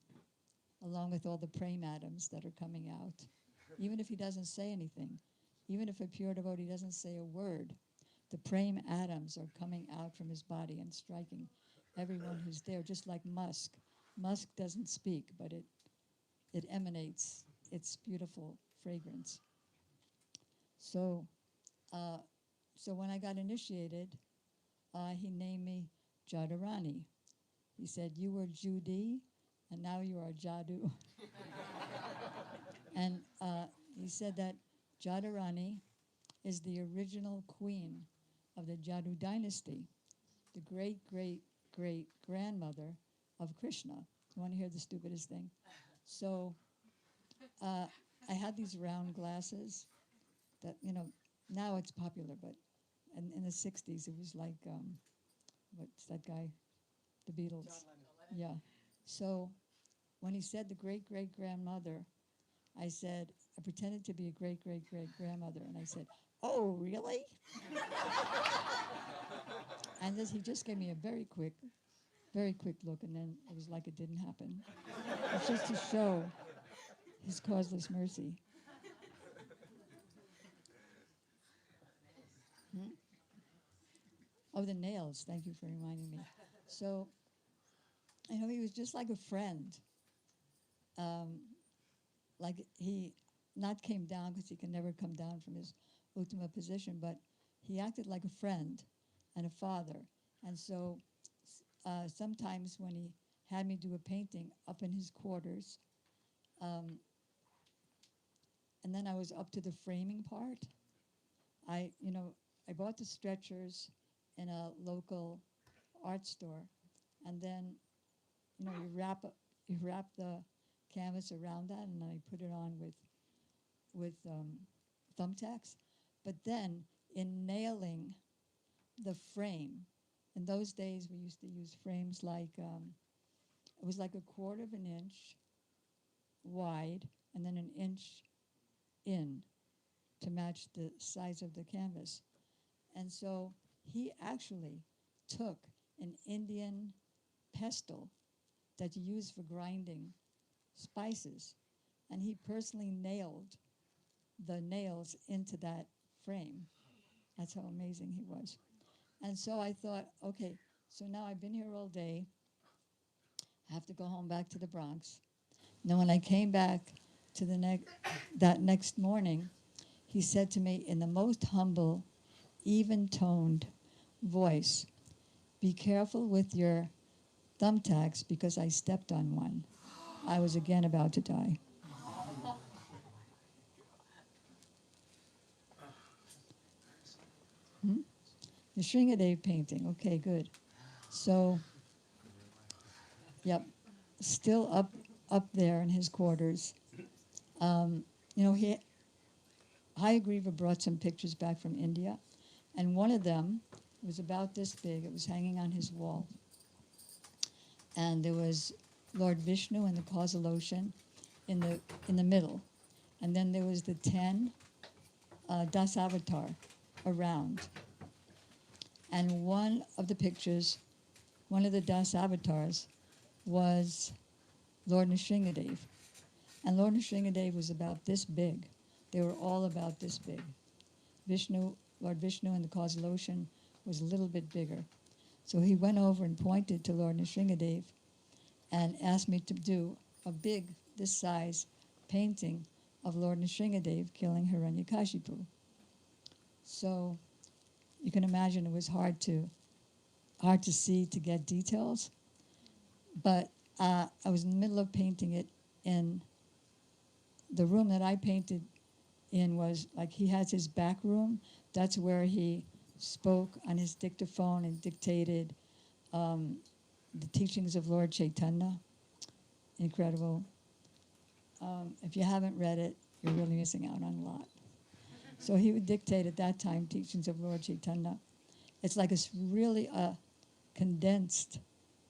along with all the prema atoms that are coming out. Even if he doesn't say anything, even if a pure devotee doesn't say a word, the prema atoms are coming out from his body and striking everyone who's there, just like musk. Musk doesn't speak, but it emanates its beautiful fragrance. So when I got initiated, he named me Jadurani. He said, you were Judy, and now you are Jadu. And he said that Jadurani is the original queen of the Jadu dynasty, the great-great-great-grandmother of Krishna. You want to hear the stupidest thing? So I had these round glasses that, now it's popular, but in the 60s it was like, what's that guy? The Beatles. Yeah. So when he said the great-great-grandmother, I pretended to be a great-great-great-grandmother, and I said, oh, really? And he just gave me a very quick look, and then it was like it didn't happen. It's just to show his causeless mercy. Oh, the nails. Thank you for reminding me. So, he was just like a friend. Like he not came down because he can never come down from his ultima position, but he acted like a friend and a father. And so sometimes when he had me do a painting up in his quarters, and then I was up to the framing part, I bought the stretchers in a local art store, and then you wrap the canvas around that, and I put it on with thumbtacks. But then in nailing the frame, in those days we used to use frames like it was like 1/4 of an inch wide and then an inch in to match the size of the canvas. And so he actually took an Indian pestle that you use for grinding spices, and he personally nailed the nails into that frame. That's how amazing he was. And so I thought, okay, so now I've been here all day. I have to go home back to the Bronx. Now, when I came back to that next morning, he said to me in the most humble, even-toned voice, "Be careful with your thumbtacks because I stepped on one." I was again about to die. The Sringadev painting. Okay, good. So, yep, still up there in his quarters. Hayagriva brought some pictures back from India, and one of them was about this big. It was hanging on his wall. And there was Lord Vishnu in the causal ocean in the middle. And then there was the 10 Dasavatar around. And one of the pictures, one of the Dasavatars, was Lord Nrsingadev. And Lord Nrsingadev was about this big. They were all about this big. Lord Vishnu in the causal ocean was a little bit bigger. So he went over and pointed to Lord Nrsingadev and asked me to do a big, this size, painting of Lord Nrsingadev killing Hiranyakashipu. So you can imagine it was hard to see, to get details. But I was in the middle of painting it in the room that I painted in. Was like, he has his back room. That's where he spoke on his dictaphone and dictated the teachings of Lord Chaitanya. Incredible. If you haven't read it, you're really missing out on a lot. So he would dictate at that time teachings of Lord Chaitanya. It's like really a condensed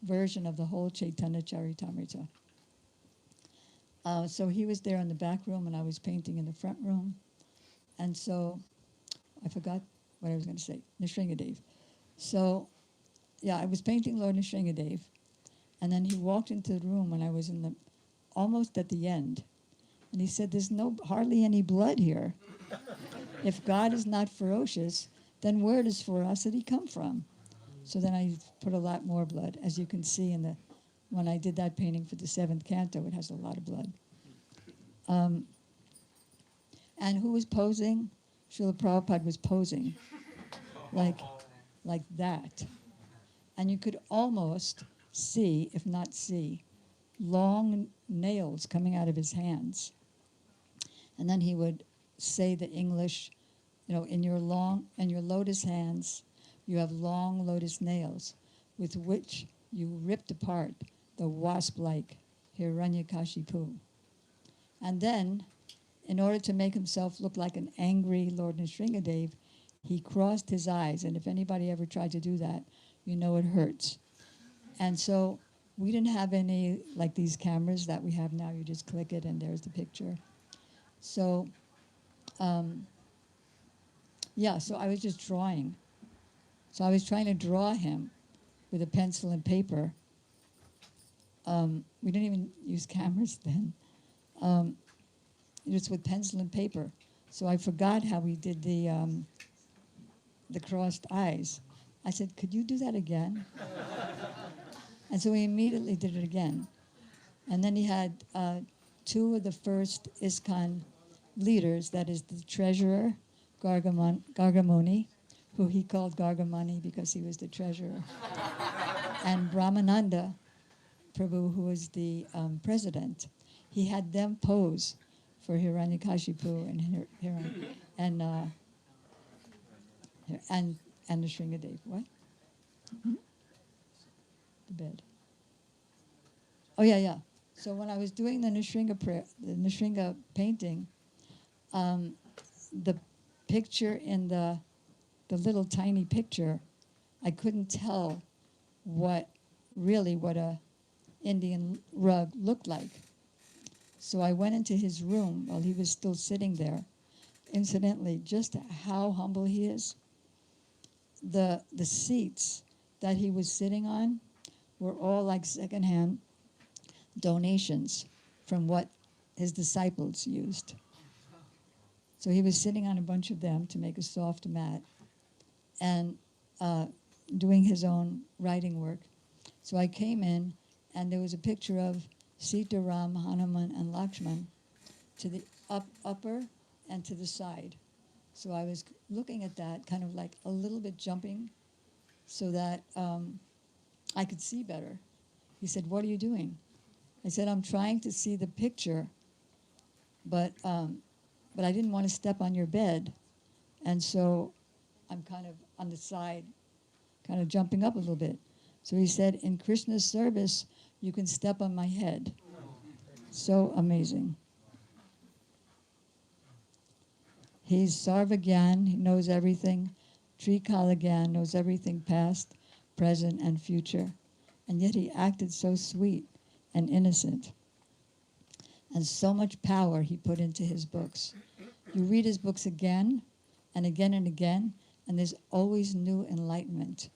version of the whole Chaitanya Charitamrita. So he was there in the back room, and I was painting in the front room. And so I forgot what I was going to say, Nrsingadev. So, yeah, I was painting Lord Nrsingadev, and then he walked into the room when I was almost at the end. And he said, "There's hardly any blood here. If God is not ferocious, then where does ferocity come from?" So then I put a lot more blood. As you can see when I did that painting for the 7th canto, it has a lot of blood. And who was posing? Srila Prabhupada was posing like that. And you could almost see, if not see, long nails coming out of his hands. And then he would say the English, in your lotus hands, you have long lotus nails with which you ripped apart the wasp-like Hiranyakashipu. And then, in order to make himself look like an angry Lord Nrsingadev, he crossed his eyes. And if anybody ever tried to do that, you know it hurts. And so we didn't have any, like these cameras that we have now. You just click it and there's the picture. So, so I was just drawing. So I was trying to draw him with a pencil and paper. We didn't even use cameras then. Just with pencil and paper. So I forgot how we did the crossed eyes. I said, "Could you do that again?" And so we immediately did it again. And then he had 2 of the first ISKCON leaders, that is the treasurer, Gargamuni, who he called Gargamani because he was the treasurer, and Brahmananda Prabhu, who was the president. He had them pose for Hiranyakashipu and the Sringadev. What? The bed. Oh yeah. So when I was doing the Nrsinga painting, the picture in the little tiny picture, I couldn't tell what a Indian rug looked like. So I went into his room while he was still sitting there. Incidentally, just how humble he is. The seats that he was sitting on were all like secondhand donations from what his disciples used. So he was sitting on a bunch of them to make a soft mat. and doing his own writing work. So I came in, and there was a picture of Sita, Ram, Hanuman, and Lakshman to the upper and to the side. So I was looking at that, kind of like a little bit jumping, so that I could see better. He said, "What are you doing?" I said, "I'm trying to see the picture, but I didn't want to step on your bed, and so I'm kind of on the side, kind of jumping up a little bit." So he said, "In Krishna's service, you can step on my head." So amazing. He's Sarvagyan, he knows everything. Trikalagyan, knows everything past, present, and future. And yet he acted so sweet and innocent. And so much power he put into his books. You read his books again and again and again, and there's always new enlightenment.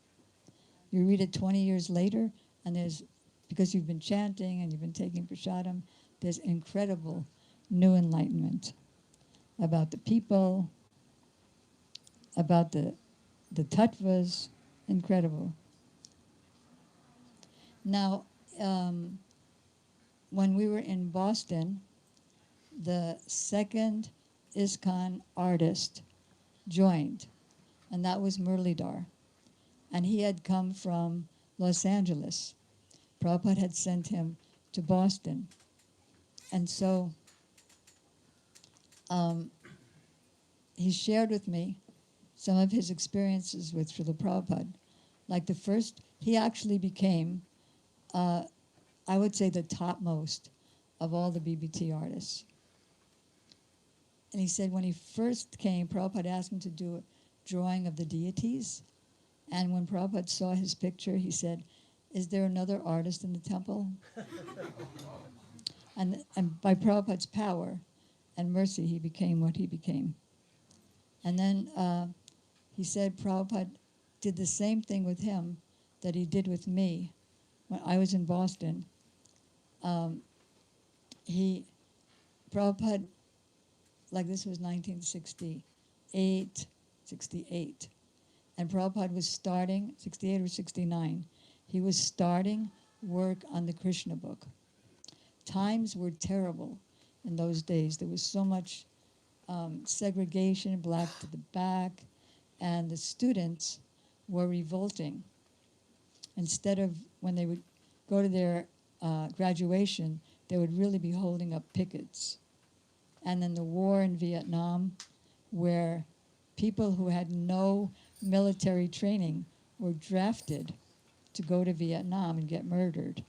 You read it 20 years later, and there's, because you've been chanting and you've been taking prasadam, there's incredible new enlightenment about the people, about the tattvas, incredible. Now, when we were in Boston, the second ISKCON artist joined, and that was Murlidhar. And he had come from Los Angeles. Prabhupada had sent him to Boston. And so he shared with me some of his experiences with Srila Prabhupada. Like the first, he actually became, I would say, the topmost of all the BBT artists. And he said when he first came, Prabhupada asked him to do a drawing of the deities. And when Prabhupada saw his picture, he said, "Is there another artist in the temple?" and by Prabhupada's power and mercy, he became what he became. And then he said Prabhupada did the same thing with him that he did with me when I was in Boston. Prabhupada, like this was 1968, 68. And Prabhupada was starting, 68 or 69, he was starting work on the Krishna book. Times were terrible in those days. There was so much segregation, black to the back, and the students were revolting. Instead of, when they would go to their graduation, they would really be holding up pickets. And then the war in Vietnam, where people who had no military training were drafted to go to Vietnam and get murdered.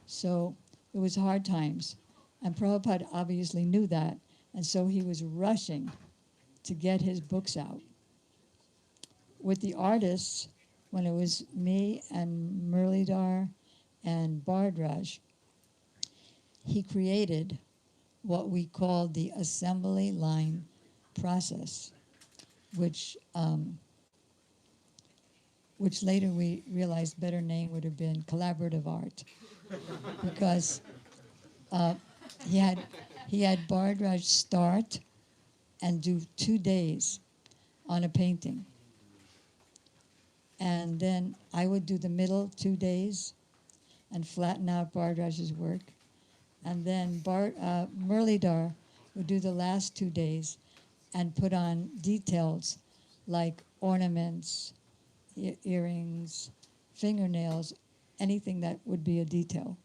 So it was hard times. And Prabhupada obviously knew that, and so he was rushing to get his books out. With the artists, when it was me and Murlidhar and Bhardraj, he created what we called the assembly line process, which later we realized better name would have been collaborative art, because he had Bhardraj start and do 2 days on a painting. And then I would do the middle 2 days and flatten out Bhardraj's work. And then Murlidhar would do the last 2 days and put on details like ornaments, earrings, fingernails, anything that would be a detail.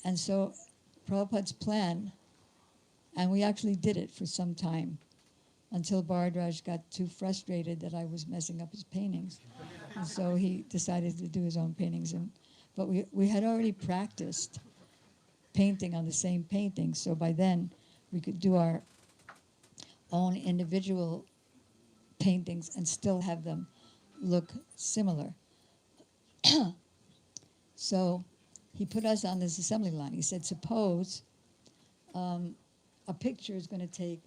And so Prabhupada's plan, and we actually did it for some time, until Bhardraj got too frustrated that I was messing up his paintings. And so he decided to do his own paintings. But we had already practiced painting on the same painting, so by then we could do our own individual paintings and still have them look similar. So he put us on this assembly line. He said, suppose a picture is going to take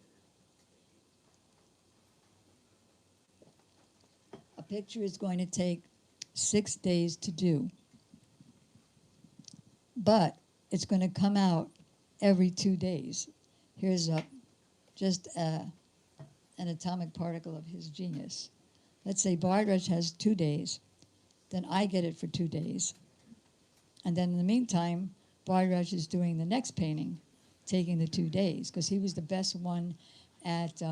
6 days to do, but it's going to come out every 2 days. Here's just an atomic particle of his genius. let's say Bhardraj has 2 days, then I get it for 2 days. And then in the meantime, Bhardraj is doing the next painting, taking the 2 days, because he was the best one at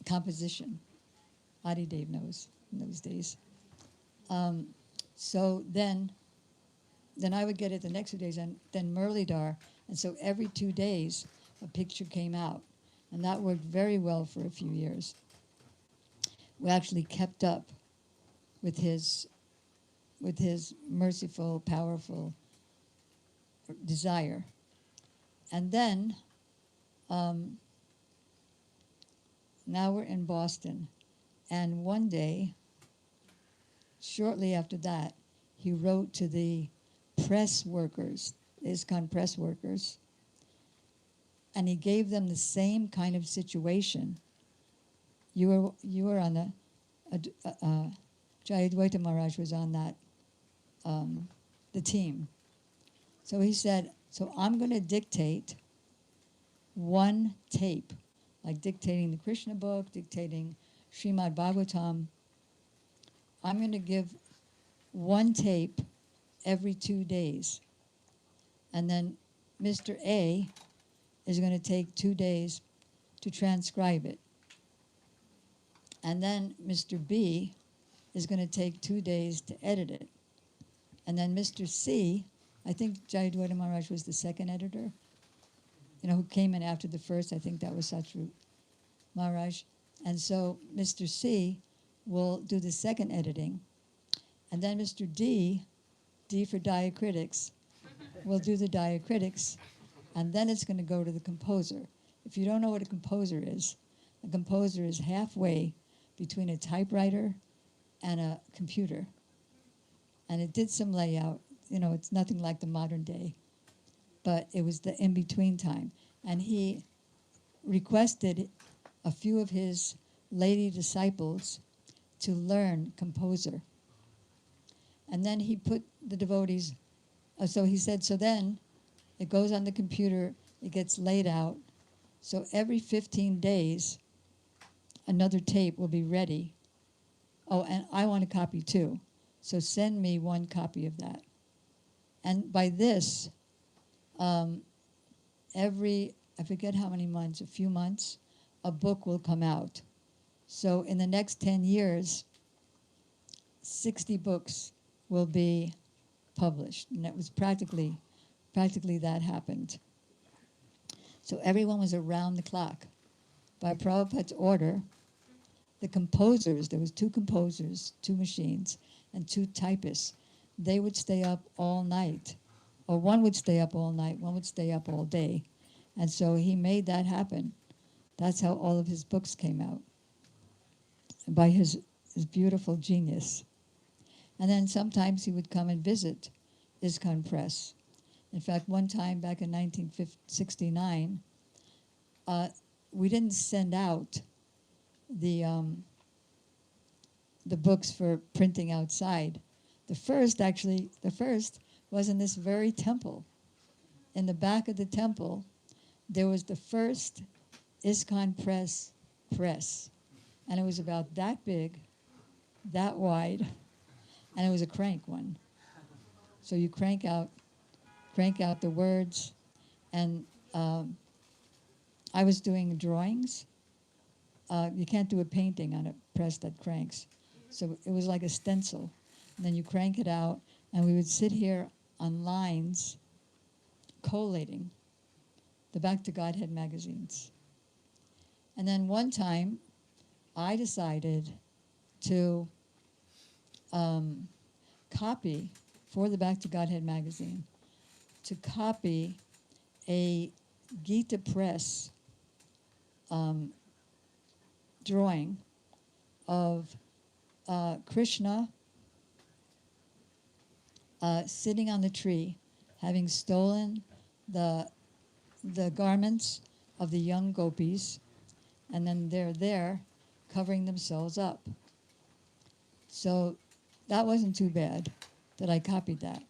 composition. Adi Dev knows in those days. So then I would get it the next 2 days, and then Murlidhar. And so every 2 days, a picture came out. And that worked very well for a few years. We actually kept up with his merciful, powerful desire. And then, now we're in Boston. And one day, shortly after that, he wrote to the press workers, ISKCON press workers, and he gave them the same kind of situation. You were on the Jayadvaita Maharaj was on that the team. So he said, so I'm going to dictate one tape, like dictating the Krishna book, dictating Srimad Bhagavatam. I'm going to give one tape every 2 days. And then Mr. A is going to take 2 days to transcribe it. And then Mr. B is going to take 2 days to edit it. And then Mr. C, I think Jayadvaita Maharaj was the second editor, who came in after the first. I think that was Satru Maharaj. And so Mr. C will do the second editing. And then Mr. D for diacritics, will do the diacritics. And then it's going to go to the composer. If you don't know what a composer is halfway between a typewriter and a computer. And it did some layout. It's nothing like the modern day. But it was the in-between time. And he requested a few of his lady disciples to learn composer. And then he put the devotees, so he said, so then it goes on the computer, it gets laid out. So every 15 days, another tape will be ready. Oh, and I want a copy too. So send me one copy of that. And by this, every, I forget how many months, a few months, a book will come out. So in the next 10 years, 60 books will be published. And it was practically that happened. So everyone was around the clock. By Prabhupada's order, the composers, there was 2 composers, 2 machines, and 2 typists. They would stay up all night. Or one would stay up all night, one would stay up all day. And so he made that happen. That's how all of his books came out, by his beautiful genius. And then sometimes he would come and visit ISKCON Press. In fact, one time back in 1969, we didn't send out the books for printing outside. The first was in this very temple. In the back of the temple, there was the first ISKCON press. And it was about that big, that wide, and it was a crank one. So you crank out the words, and I was doing drawings. You can't do a painting on a press that cranks. So it was like a stencil. And then you crank it out, and we would sit here on lines collating the Back to Godhead magazines. And then one time, I decided to copy, for the Back to Godhead magazine, to copy a Gita Press drawing of Krishna sitting on the tree, having stolen the garments of the young gopis, and then they're there covering themselves up. So that wasn't too bad that I copied that.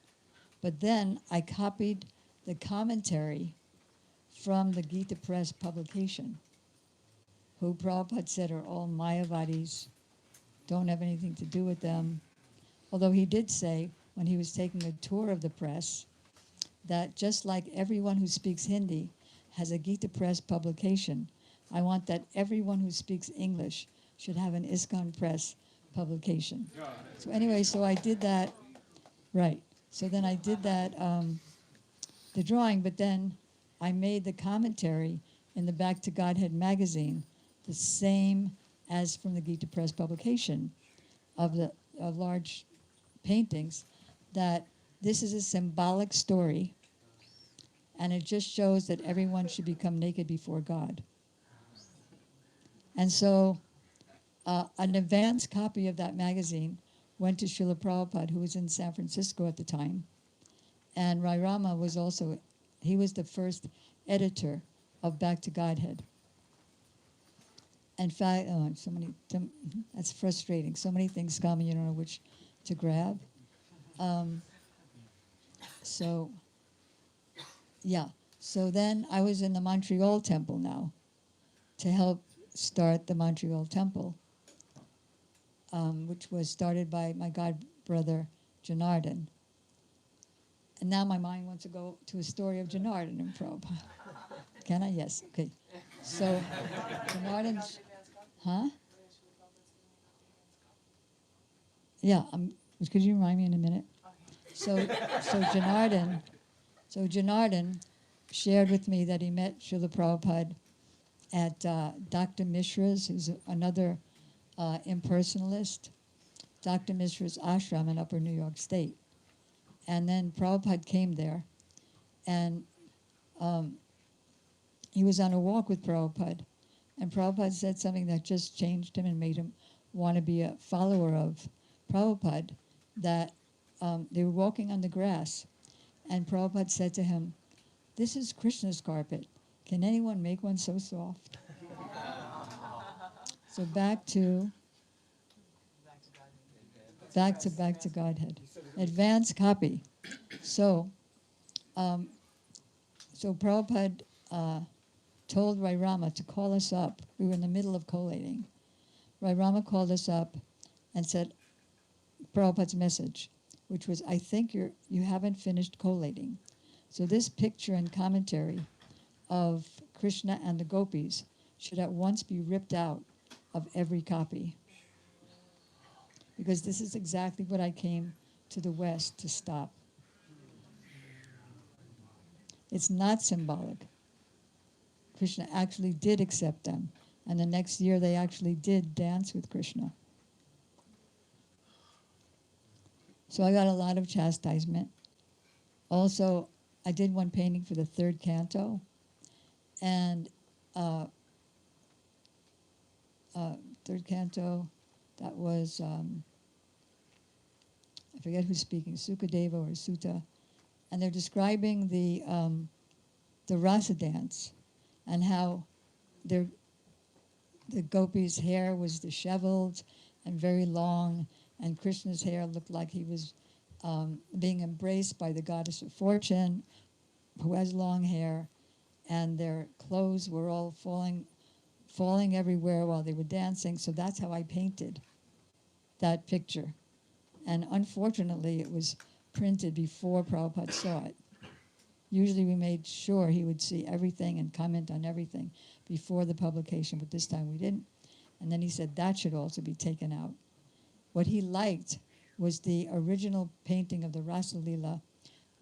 But then I copied the commentary from the Gita Press publication, who Prabhupada said are all Mayavadis, don't have anything to do with them. Although he did say, when he was taking a tour of the press, that just like everyone who speaks Hindi has a Gita Press publication, I want that everyone who speaks English should have an ISKCON Press publication. So anyway, so I did that, right. So then I did that, the drawing, but then I made the commentary in the Back to Godhead magazine the same as from the Gita Press publication of the large paintings, that this is a symbolic story, and it just shows that everyone should become naked before God. And so an advance copy of that magazine went to Srila Prabhupada, who was in San Francisco at the time, and Rai Rama was also, he was the first editor of Back to Godhead. In fact, that's frustrating. So many things come and you don't know which to grab. So then I was in the Montreal temple now to help start the Montreal temple, which was started by my god brother Janardhan. And now my mind wants to go to a story of Janardhan and Prabhupada. Can I? Yes. Okay. So Janardhan's, huh? Yeah. Could you remind me in a minute? So Janardhan shared with me that he met Srila Prabhupada at Dr. Mishra's, who's another impersonalist, Dr. Mishra's ashram in Upper New York State. And then Prabhupada came there, and he was on a walk with Prabhupada, and Prabhupada said something that just changed him and made him want to be a follower of Prabhupada, that they were walking on the grass, and Prabhupada said to him, "This is Krishna's carpet. Can anyone make one so soft?" So back to Godhead. Advance copy. So Prabhupada told Rai Rama to call us up. We were in the middle of collating. Rai Rama called us up and said Prabhupada's message, which was, "I think you haven't finished collating. So this picture and commentary of Krishna and the gopis should at once be ripped out of every copy. Because this is exactly what I came to the West to stop." It's not symbolic. Krishna actually did accept them. And the next year they actually did dance with Krishna. So I got a lot of chastisement. Also, I did one painting for the third canto. And third canto, that was, I forget who's speaking, Sukadeva or Sutta. And they're describing the rasa dance and how the gopis' hair was disheveled and very long, and Krishna's hair looked like he was being embraced by the goddess of fortune, who has long hair, and their clothes were all falling everywhere while they were dancing. So that's how I painted that picture. And unfortunately, it was printed before Prabhupada saw it. Usually we made sure he would see everything and comment on everything before the publication, but this time we didn't. And then he said that should also be taken out. What he liked was the original painting of the Rasa Leela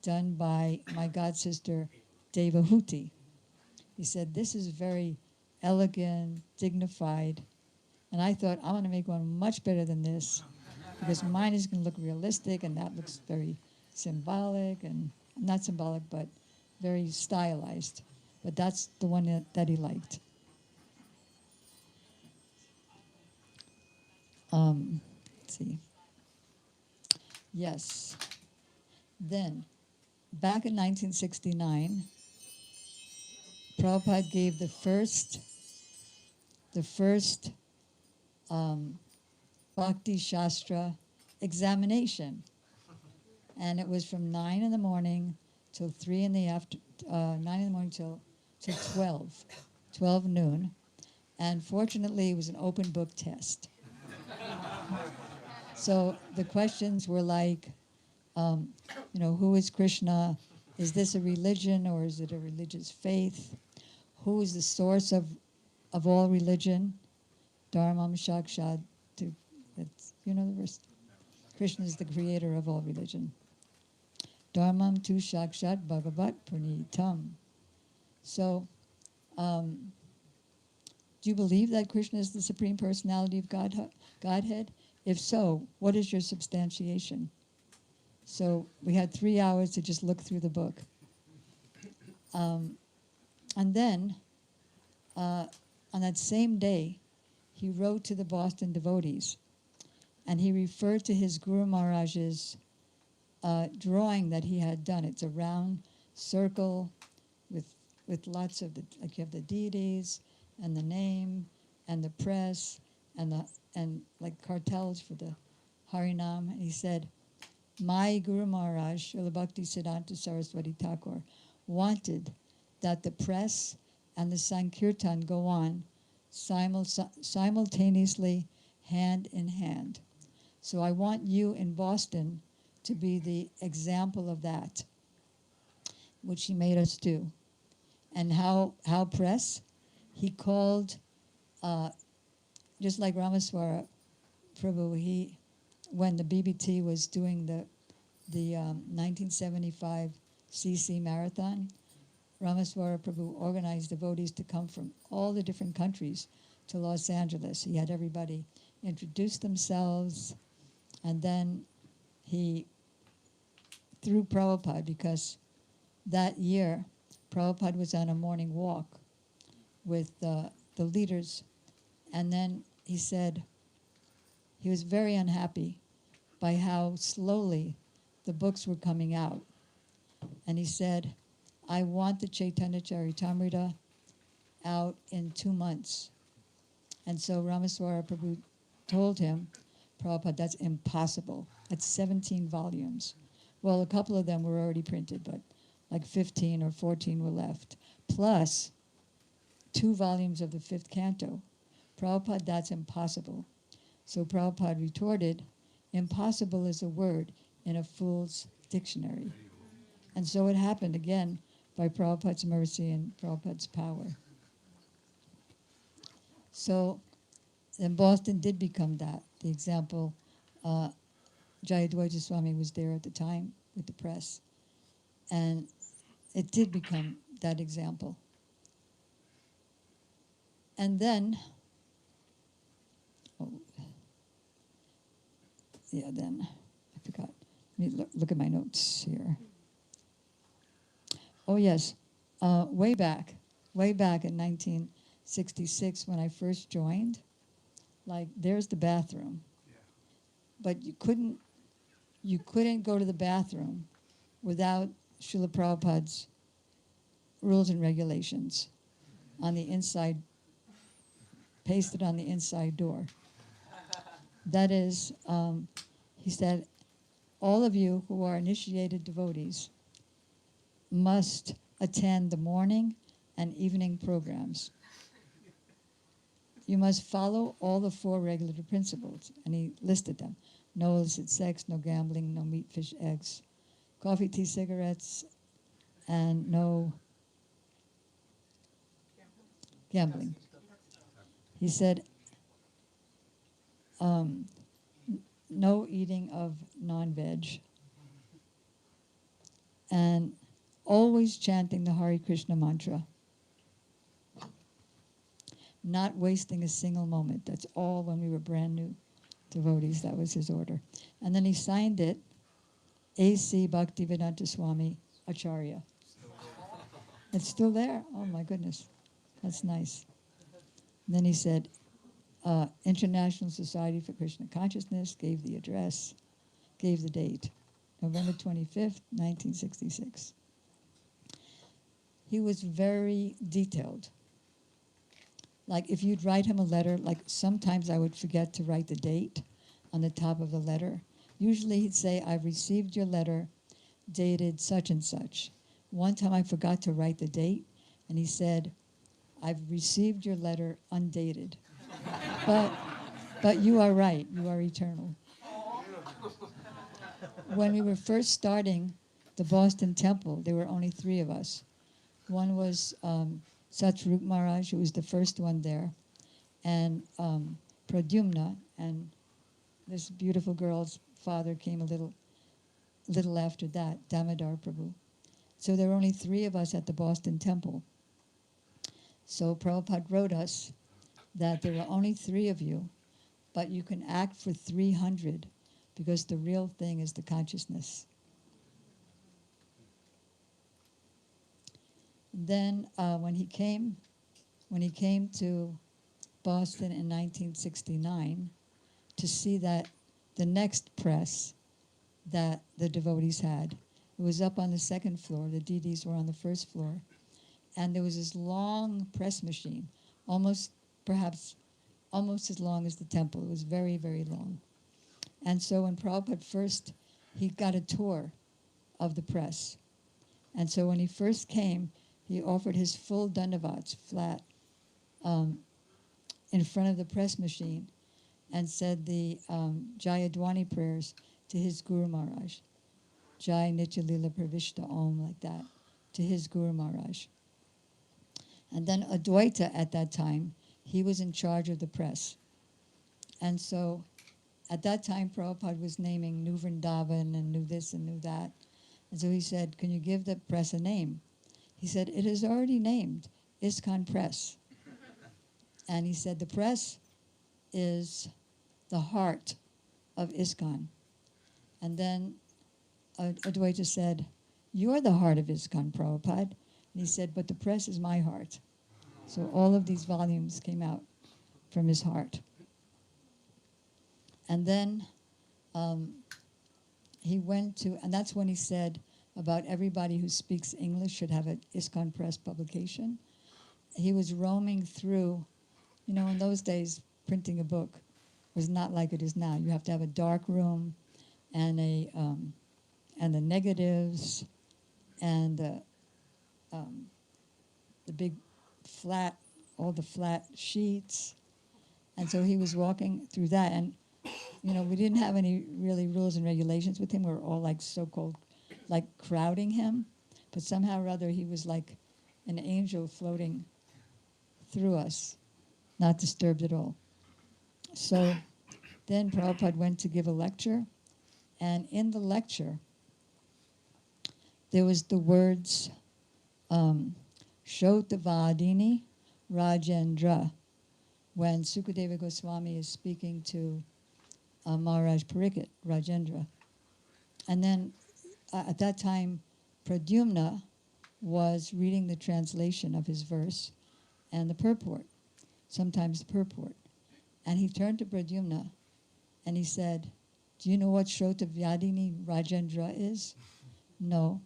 done by my god sister Devahuti. He said, "This is very elegant, dignified." And I thought, I'm going to make one much better than this, because mine is going to look realistic, and that looks very symbolic, and not symbolic, but very stylized. But that's the one that he liked. Let's see. Yes. Then, back in 1969, Prabhupada gave the first Bhakti Shastra examination. And it was from 9 in the morning till 3 in the 9 in the morning till 12 noon. And fortunately, it was an open book test. So the questions were like, who is Krishna? Is this a religion or is it a religious faith? Who is the source of all religion? Dharmam Shakshat. That's, the verse. Krishna is the creator of all religion. Dharmam tu Shakshat Bhagavat Purnitam. So, do you believe that Krishna is the Supreme Personality of Godhead? If so, what is your substantiation? So we had 3 hours to just look through the book. And then, on that same day, he wrote to the Boston devotees, and he referred to his Guru Maharaj's drawing that he had done. It's a round circle with lots of you have the deities and the name and the press and like cartels for the Harinam. And he said, my Guru Maharaj, Srila Bhakti Siddhanta Saraswati Thakur, wanted that the press and the Sankirtan go on simultaneously, hand in hand. So I want you in Boston to be the example of that, which he made us do. And how press? He called, just like Ramaswara Prabhu, when the BBT was doing the 1975 CC Marathon, Ramaswara Prabhu organized devotees to come from all the different countries to Los Angeles. He had everybody introduce themselves, and then he threw Prabhupada, because that year Prabhupada was on a morning walk with the leaders, and then he said he was very unhappy by how slowly the books were coming out. And he said, I want the Chaitanya Charitamrita out in 2 months. And so Ramaswara Prabhu told him, Prabhupada, that's impossible. That's 17 volumes. Well, a couple of them were already printed, but like 15 or 14 were left. Plus 2 volumes of the 5th canto. Prabhupada, that's impossible. So Prabhupada retorted, impossible is a word in a fool's dictionary. And so it happened again by Prabhupada's mercy and Prabhupada's power. So then Boston did become that. The example, Jayadwaja Swami was there at the time with the press. And it did become that example. And then, then I forgot. Let me look at my notes here. Oh yes, way back in 1966 when I first joined, like there's the bathroom, but you couldn't go to the bathroom without Srila Prabhupada's rules and regulations on the inside, pasted on the inside door. That is, he said, all of you who are initiated devotees must attend the morning and evening programs. You must follow all the 4 regular principles, and he listed them. No illicit sex, no gambling, no meat, fish, eggs, coffee, tea, cigarettes, and no gambling. He said, no eating of non-veg, and always chanting the Hare Krishna mantra. Not wasting a single moment. That's all when we were brand new devotees. That was his order. And then he signed it, A.C. Bhaktivedanta Swami Acharya. It's still there? Oh my goodness. That's nice. And then he said, International Society for Krishna Consciousness, gave the address, gave the date, November 25th, 1966. He was very detailed. Like if you'd write him a letter, like sometimes I would forget to write the date on the top of the letter. Usually he'd say, I've received your letter dated such and such. One time I forgot to write the date, and he said, I've received your letter undated. But you are right, you are eternal. when we were first starting the Boston Temple, there were only 3 of us. One was Satsvarup Maharaj, who was the first one there, and Pradyumna, and this beautiful girl's father came a little after that, Damodar Prabhu. So there were only 3 of us at the Boston Temple. So Prabhupada wrote us that there are only 3 of you, but you can act for 300 because the real thing is the consciousness. Then when he came to Boston in 1969 to see that the next press that the devotees had, it was up on the 2nd floor, the DDs were on the 1st floor, and there was this long press machine, perhaps almost as long as the temple. It was very, very long. And so when Prabhupada first, he got a tour of the press. And so when he first came, he offered his full dandavats flat in front of the press machine and said the Jayadwani prayers to his Guru Maharaj. Jai Nitya Lila Pravishta Om, like that, to his Guru Maharaj. And then Advaita at that time, he was in charge of the press. And so at that time, Prabhupada was naming New Vrindavan and New this and New that. And so he said, can you give the press a name? He said, it is already named ISKCON Press. And he said, the press is the heart of ISKCON. And then Advaita said, you're the heart of ISKCON, Prabhupada. And he said, but the press is my heart. So all of these volumes came out from his heart. And then he went to, and that's when he said about everybody who speaks English should have an ISKCON Press publication. He was roaming through, in those days, printing a book was not like it is now. You have to have a dark room and the negatives and the big flat, all the flat sheets. And so he was walking through that, and we didn't have any really rules and regulations with him. We were all like so-called, like crowding him, but somehow or other he was like an angel floating through us, not disturbed at all. So then Prabhupada went to give a lecture, and in the lecture there was the words Shotavadini Rajendra, when Sukadeva Goswami is speaking to Maharaj Pariksit, Rajendra. And then at that time, Pradyumna was reading the translation of his verse and the purport, sometimes the purport. And he turned to Pradyumna and he said, do you know what Shrotavyadini Rajendra is? No.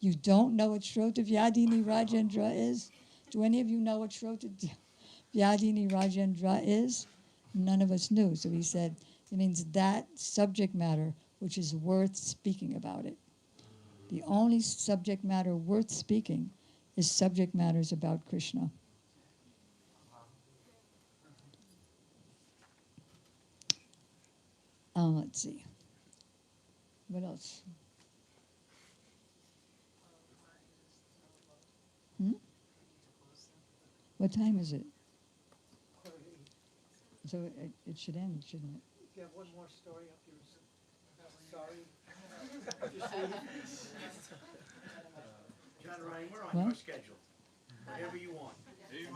You don't know what Shrotavyadini Rajendra is? Do any of you know what Shrotavyadini Rajendra is? None of us knew. So he said, it means that subject matter which is worth speaking about it. The only subject matter worth speaking is subject matters about Krishna. Let's see. What else? What time is it? So it should end, shouldn't it? You have one more story up your sorry. Jadurani, we're on What? your schedule. Whatever you want.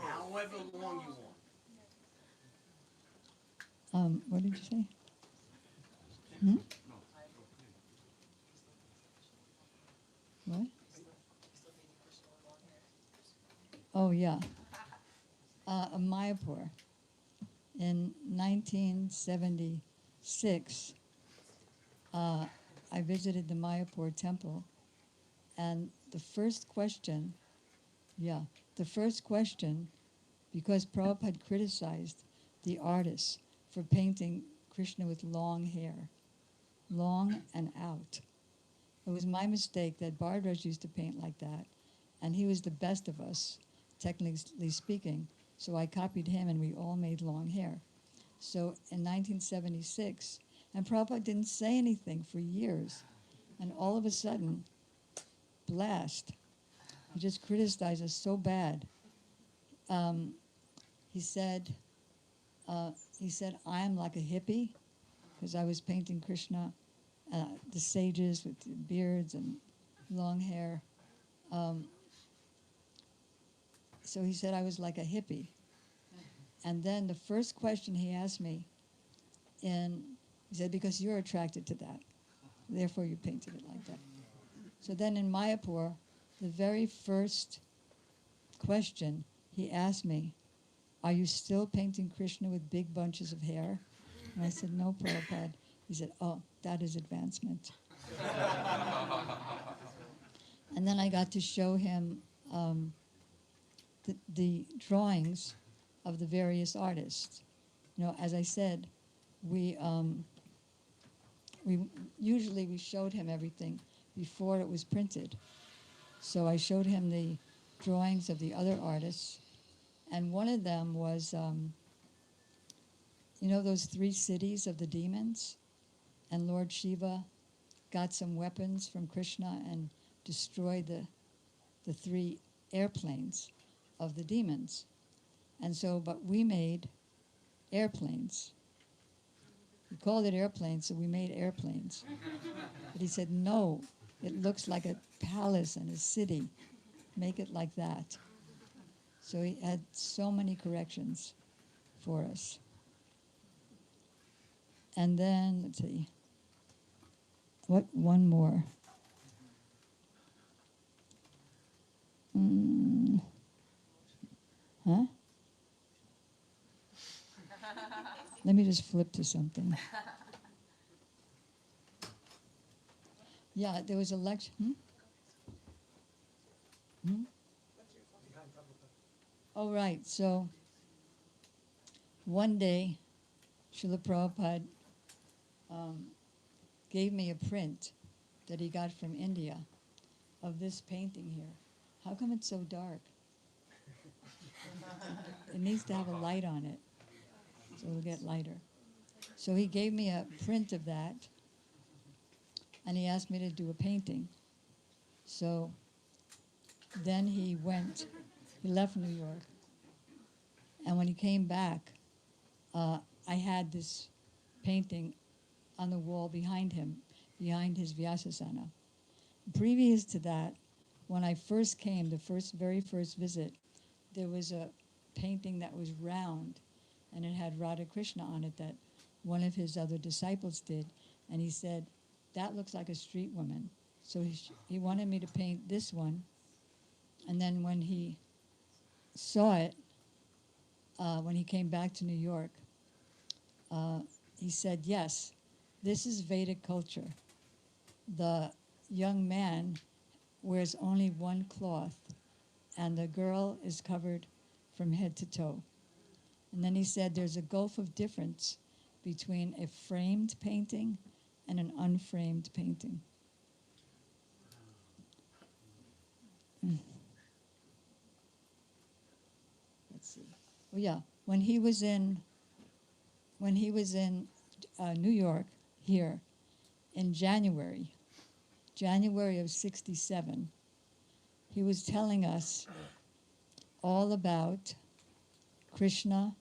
However long you want. What did you say? What? Oh, yeah. Mayapur. In 1976, I visited the Mayapur temple, and the first question, because Prabhupada criticized the artists for painting Krishna with long hair, long and out. It was my mistake that Bhardraj used to paint like that, and he was the best of us, technically speaking, so I copied him and we all made long hair. So in 1976, and Prabhupada didn't say anything for years. And all of a sudden, blast, he just criticized us so bad. He said, I am like a hippie, because I was painting Krishna, the sages with beards and long hair. So he said I was like a hippie. And then the first question he asked me, he said, because you're attracted to that, therefore you painted it like that. So then in Mayapur, the very first question he asked me, are you still painting Krishna with big bunches of hair? And I said, no, Prabhupada. He said, oh, that is advancement. And then I got to show him the drawings of the various artists. You know, as I said, we usually showed him everything before it was printed. So I showed him the drawings of the other artists, and one of them was, you know, those 3 cities of the demons, and Lord Shiva got some weapons from Krishna and destroyed the 3 airplanes of the demons. And so, but we made airplanes. We called it airplanes, so we made airplanes. But he said, no, it looks like a palace and a city. Make it like that. So he had so many corrections for us. And then, let's see, one more. Huh? Let me just flip to something. Yeah, there was a lecture. Oh, right. So one day, Srila Prabhupada gave me a print that he got from India of this painting here. How come it's so dark? It needs to have a light on it, so it'll get lighter. So he gave me a print of that, and he asked me to do a painting. So then he left New York, and when he came back, I had this painting on the wall behind him, behind his Vyasasana. Previous to that, when I first came, the very first visit, there was a painting that was round, and it had Radha Krishna on it that one of his other disciples did, and he said, that looks like a street woman. So he wanted me to paint this one, and then when he saw it, when he came back to New York, he said, yes, this is Vedic culture. The young man wears only one cloth, and the girl is covered from head to toe. And then he said there's a gulf of difference between a framed painting and an unframed painting. Let's see. Oh yeah, when he was in New York here in January of '67, he was telling us all about Krishna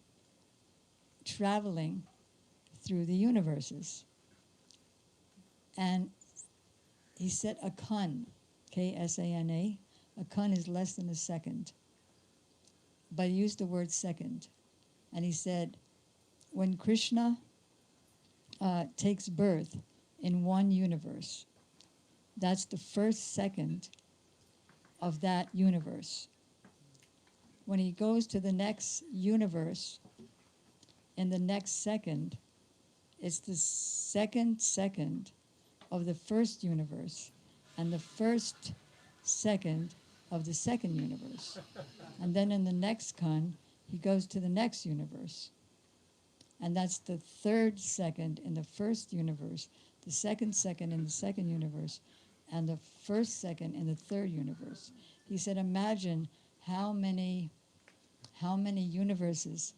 traveling through the universes. And he said a kun, K-S-A-N-A, a kun is less than a second. But he used the word second. And he said, when Krishna takes birth in one universe, that's the first second of that universe. When he goes to the next universe, in the next second, it's the second of the first universe and the first second of the second universe. And then in the next kun, he goes to the next universe. And that's the third second in the first universe, the second in the second universe, and the first second in the third universe. He said, imagine how many universes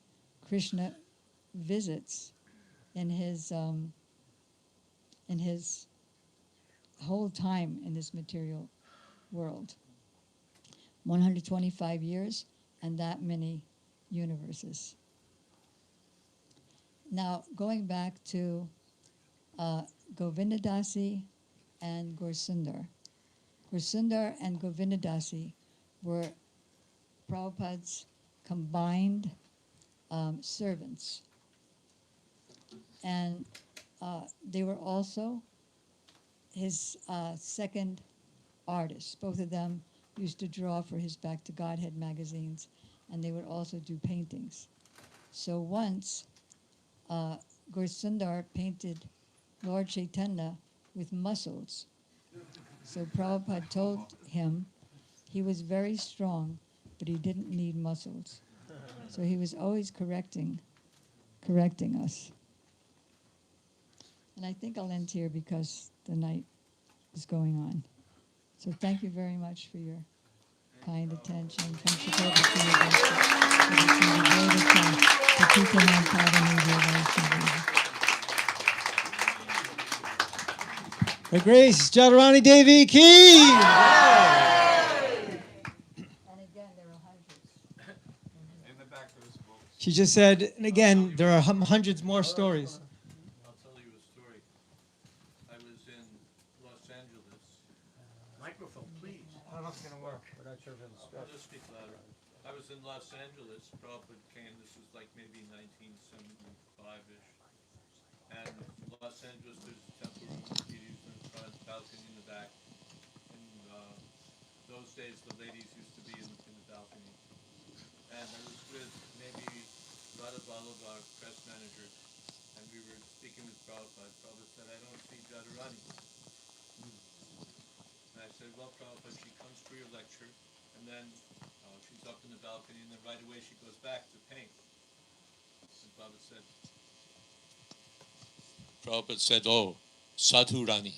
Krishna visits in his whole time in this material world. 125 years and that many universes. Now, going back to Govindadasi and Gursundar. Gursundar and Govindadasi were Prabhupada's combined servants. And they were also his second artists. Both of them used to draw for his Back to Godhead magazines, and they would also do paintings. So once, Gursundar painted Lord Chaitanya with muscles. So Prabhupada told him he was very strong, but he didn't need muscles. So he was always correcting us. And I think I'll end here because the night is going on. So thank you very much for your kind attention. Her Grace Jadurani Devi Ki! And again, there are hundreds. In the back of this book, She just said, and again, there are hundreds more stories. I'll tell you a story. I was in Los Angeles. microphone, please. I don't know if it's going to work. We're not sure if it's I'll just speak louder. I was in Los Angeles. Prabhupada came. This was like maybe 1975-ish. And in Los Angeles, there's a temple room, ladies in the front, balcony in the back. In those days, the ladies used to be in the balcony. And I was with maybe Radha Vallabh, our press manager, and we were speaking with Prabhupada. Prabhupada said, I don't see Jadurani. And I said, well, Prabhupada, she comes for your lecture, and then she's up in the balcony, and then right away she goes back to paint. And Prabhupada said, oh, Sadhu Rani.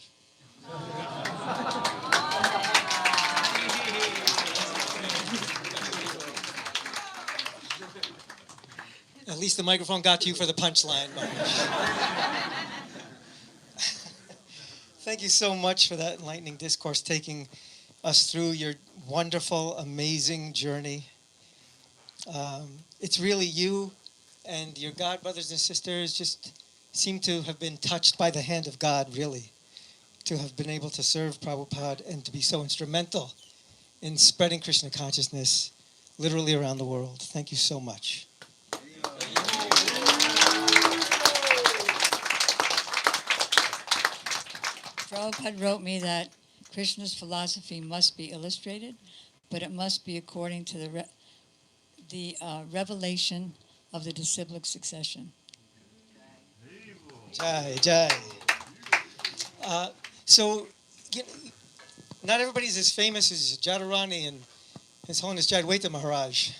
At least the microphone got to you for the punchline. Thank you so much for that enlightening discourse, taking us through your wonderful, amazing journey. It's really you and your God brothers and sisters just seem to have been touched by the hand of God, really, to have been able to serve Prabhupada and to be so instrumental in spreading Krishna consciousness literally around the world. Thank you so much. Prabhupada wrote me that Krishna's philosophy must be illustrated, but it must be according to the revelation of the disciplic succession. Jai, Jai. So, not everybody's as famous as Jadurani and His Holiness Jadwaita Maharaj.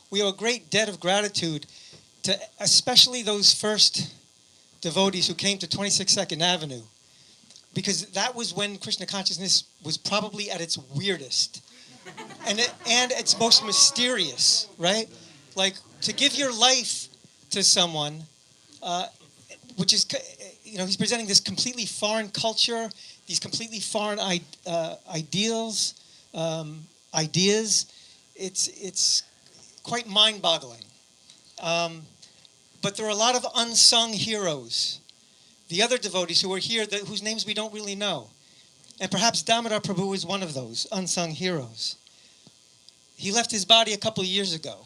We owe a great debt of gratitude to especially those first devotees who came to 22nd Avenue, because that was when Krishna consciousness was probably at its weirdest and its most mysterious, right? Like, to give your life to someone, which is, he's presenting this completely foreign culture, these completely foreign ideals, ideas. It's quite mind-boggling. But there are a lot of unsung heroes. The other devotees who are here, whose names we don't really know. And perhaps Damodar Prabhu is one of those unsung heroes. He left his body a couple of years ago,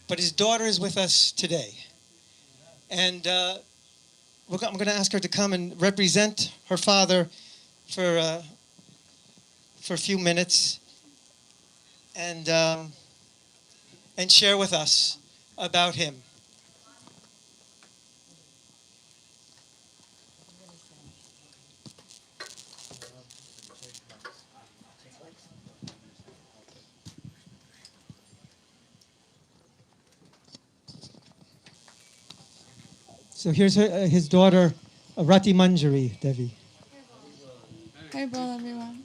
but his daughter is with us today. And I'm going to ask her to come and represent her father for a few minutes and share with us about him. So here's his daughter, Rati Manjari, Devi. Hi, Bol, everyone.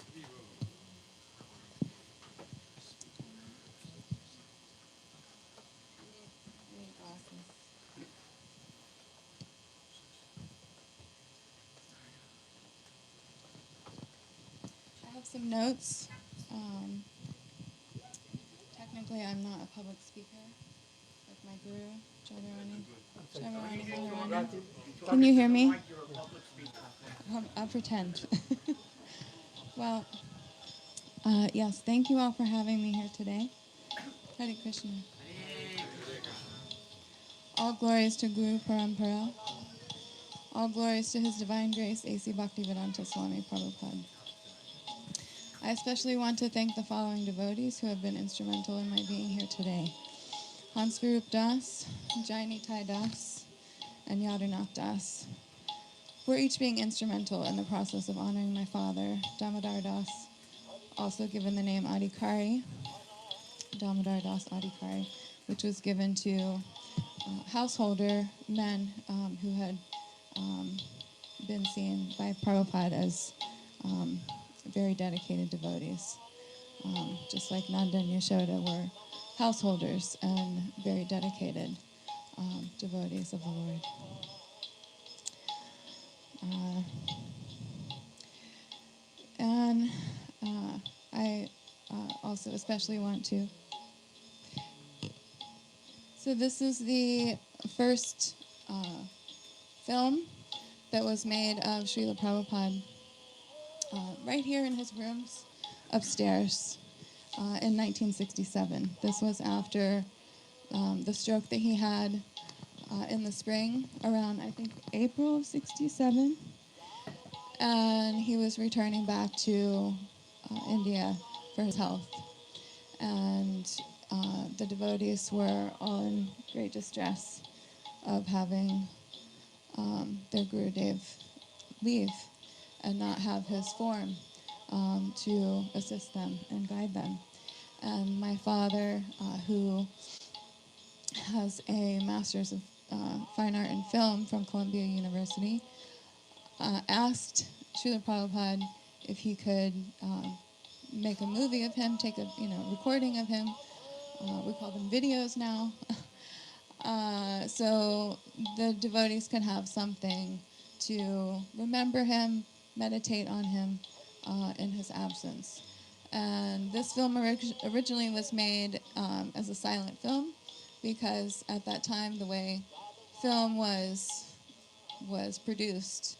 some notes. Technically, I'm not a public speaker like my guru, Jadurani. Maharani. Can you hear me? I'll pretend. Well, yes, thank you all for having me here today. Hare Krishna. All glories to Guru Parampara. All glories to His Divine Grace, A.C. Bhaktivedanta Swami Prabhupada. I especially want to thank the following devotees who have been instrumental in my being here today. Hansvarup Das, Jainitai Das, and Yadunath Das, who are each being instrumental in the process of honoring my father, Damodar Das, also given the name Adhikari, Damodar Das Adhikari, which was given to householder men who had been seen by Prabhupada as very dedicated devotees. Just like Nanda and Yashoda were householders and very dedicated devotees of the Lord. And I also especially want to. So this is the first film that was made of Srila Prabhupada right here in his rooms upstairs in 1967. This was after the stroke that he had in the spring around, I think, April of 67. And he was returning back to India for his health. And the devotees were all in great distress of having their Gurudev leave and not have his form to assist them and guide them. And my father, who has a Master's of Fine Art in Film from Columbia University, asked Srila Prabhupada if he could make a movie of him, take a recording of him. We call them videos now. So the devotees can have something to remember him, meditate on him in his absence. And this film originally was made as a silent film because at that time the way film was produced,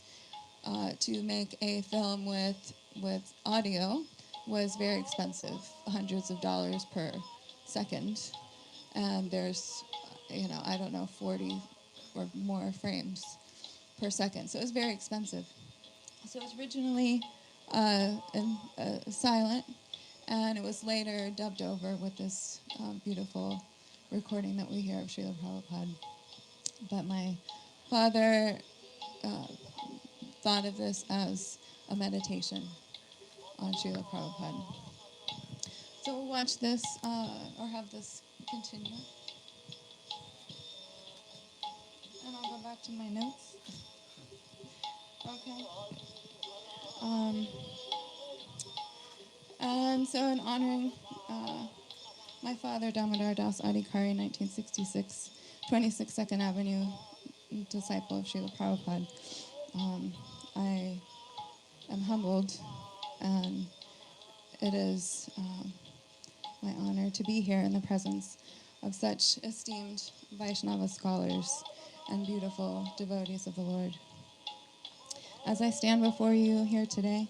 to make a film with audio was very expensive, hundreds of dollars per second. And there's, I don't know, 40 or more frames per second. So it was very expensive. So it was originally silent, and it was later dubbed over with this beautiful recording that we hear of Srila Prabhupada. But my father thought of this as a meditation on Srila Prabhupada. So we'll watch this, or have this continue. And I'll go back to my notes. Okay. And so in honoring my father, Damodar Das Adhikari, 1966, 26 2nd Avenue, disciple of Srila Prabhupada, I am humbled, and it is my honor to be here in the presence of such esteemed Vaishnava scholars and beautiful devotees of the Lord. As I stand before you here today,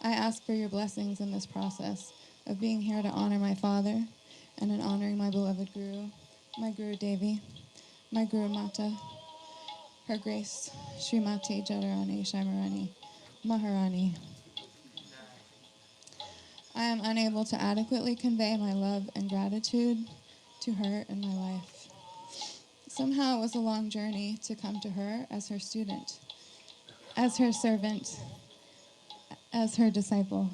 I ask for your blessings in this process of being here to honor my father and in honoring my beloved Guru, my Guru Devi, my Guru Mata, Her Grace, Srimati Jadurani Shaimarani Maharani. I am unable to adequately convey my love and gratitude to her in my life. Somehow it was a long journey to come to her as her student, as her servant, as her disciple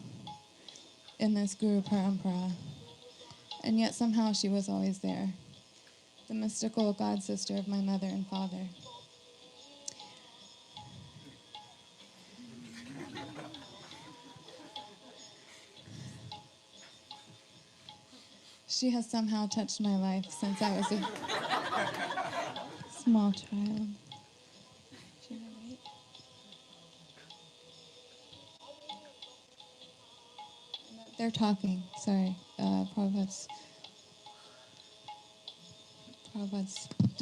in this Guru Parampara. And yet somehow she was always there, the mystical God sister of my mother and father. She has somehow touched my life since I was a small child. Should I wait? They're talking. Sorry, Prabhupada's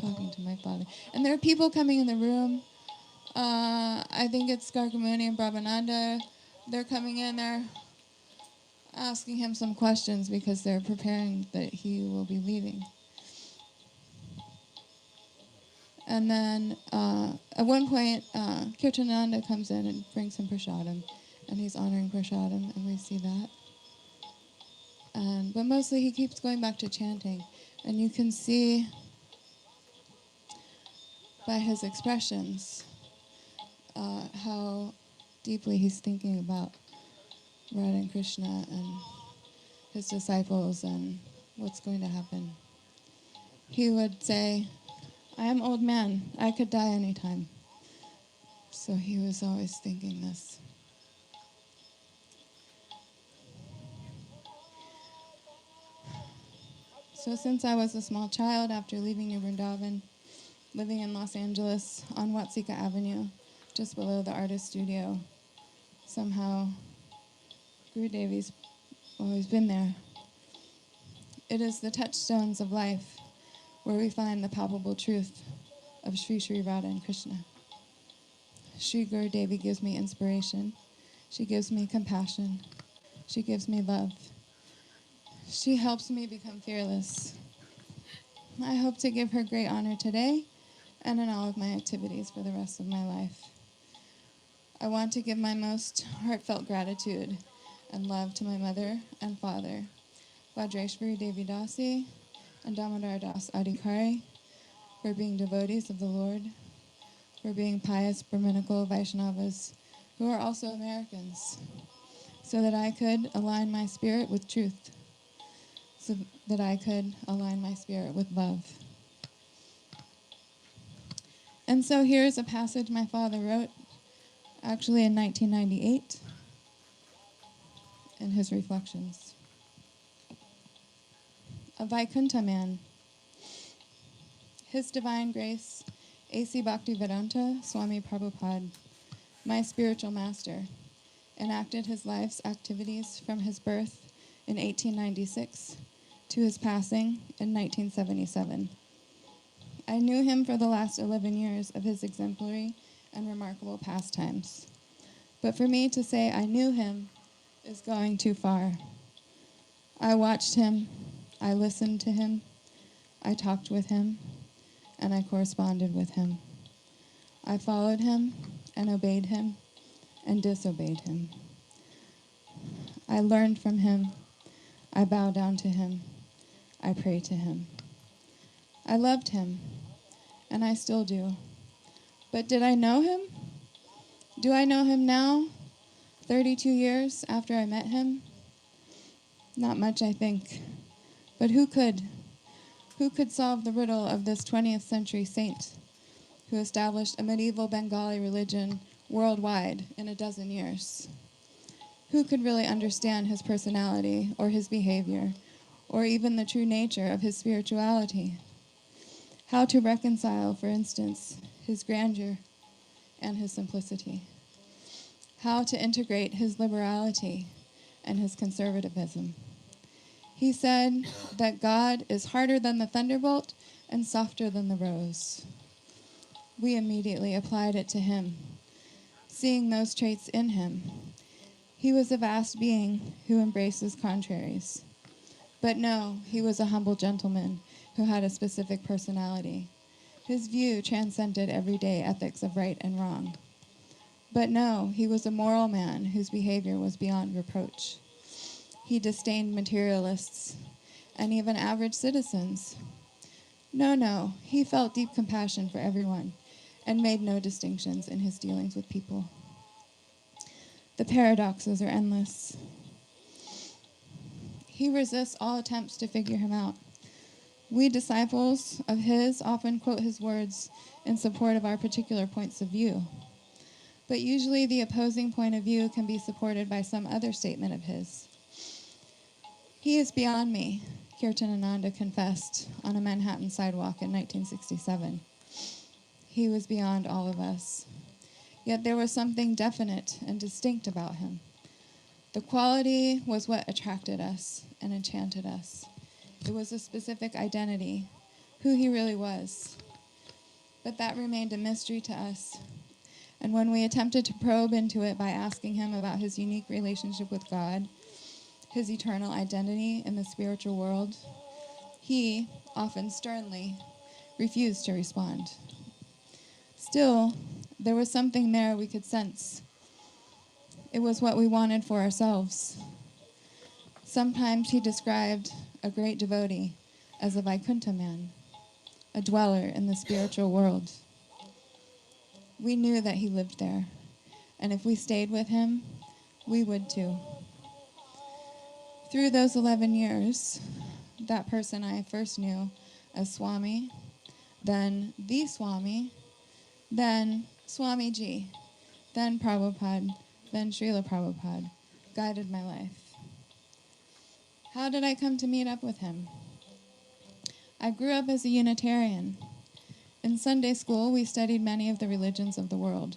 talking to my father. And there are people coming in the room. I think it's Gargamuni and Brahmananda. They're coming in. They're asking him some questions because they're preparing that he will be leaving. And then at one point, Kirtananda comes in and brings him prasadam, and he's honoring prasadam, and we see that. But mostly he keeps going back to chanting, and you can see by his expressions how deeply he's thinking about Radha and Krishna and his disciples and what's going to happen. He would say, I am old man, I could die anytime. So he was always thinking this. So since I was a small child, after leaving New Vrindavan, living in Los Angeles on Watsika Avenue, just below the artist studio, somehow Guru Devi's always been there. It is the touchstones of life where we find the palpable truth of Sri Sri Radha and Krishna. Sri Guru Devi gives me inspiration. She gives me compassion. She gives me love. She helps me become fearless. I hope to give her great honor today and in all of my activities for the rest of my life. I want to give my most heartfelt gratitude and love to my mother and father, Vajreshwari Devi Dasi and Damodar Das Adhikari, for being devotees of the Lord, for being pious Brahminical Vaishnavas who are also Americans, so that I could align my spirit with truth, so that I could align my spirit with love. And so here's a passage my father wrote, actually in 1998, in his reflections. A Vaikuntha man. His Divine Grace, A.C. Bhaktivedanta Swami Prabhupada, my spiritual master, enacted his life's activities from his birth in 1896 to his passing in 1977. I knew him for the last 11 years of his exemplary and remarkable pastimes. But for me to say I knew him is going too far. I watched him, I listened to him, I talked with him, and I corresponded with him. I followed him and obeyed him and disobeyed him. I learned from him. I bow down to him. I pray to him. I loved him, and I still do. But did I know him? Do I know him now, 32 years after I met him? Not much, I think. But who could? Who could solve the riddle of this 20th century saint who established a medieval Bengali religion worldwide in a dozen years? Who could really understand his personality or his behavior or even the true nature of his spirituality? How to reconcile, for instance, his grandeur and his simplicity? How to integrate his liberality and his conservatism? He said that God is harder than the thunderbolt and softer than the rose. We immediately applied it to him, seeing those traits in him. He was a vast being who embraces contraries. But no, he was a humble gentleman who had a specific personality. His view transcended everyday ethics of right and wrong. But no, he was a moral man whose behavior was beyond reproach. He disdained materialists and even average citizens. No, he felt deep compassion for everyone and made no distinctions in his dealings with people. The paradoxes are endless. He resists all attempts to figure him out. We disciples of his often quote his words in support of our particular points of view. But usually the opposing point of view can be supported by some other statement of his. He is beyond me, Kirtanananda confessed on a Manhattan sidewalk in 1967. He was beyond all of us. Yet there was something definite and distinct about him. The quality was what attracted us and enchanted us. It was a specific identity, who he really was. But that remained a mystery to us. And when we attempted to probe into it by asking him about his unique relationship with God, his eternal identity in the spiritual world, he, often sternly, refused to respond. Still, there was something there we could sense. It was what we wanted for ourselves. Sometimes he described a great devotee as a Vaikuntha man, a dweller in the spiritual world. We knew that he lived there, and if we stayed with him, we would too. Through those 11 years, that person I first knew as Swami, then the Swami, then Swamiji, then Prabhupada, then Srila Prabhupada, guided my life. How did I come to meet up with him? I grew up as a Unitarian. In Sunday school, we studied many of the religions of the world.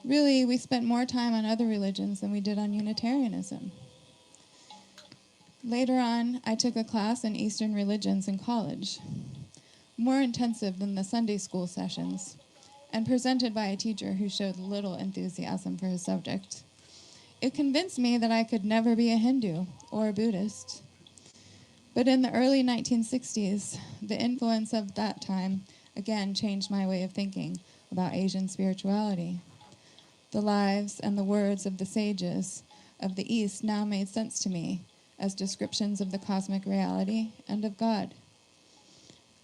Really, we spent more time on other religions than we did on Unitarianism. Later on, I took a class in Eastern religions in college, more intensive than the Sunday school sessions, and presented by a teacher who showed little enthusiasm for his subject. It convinced me that I could never be a Hindu or a Buddhist. But in the early 1960s, the influence of that time again changed my way of thinking about Asian spirituality. The lives and the words of the sages of the East now made sense to me as descriptions of the cosmic reality and of God.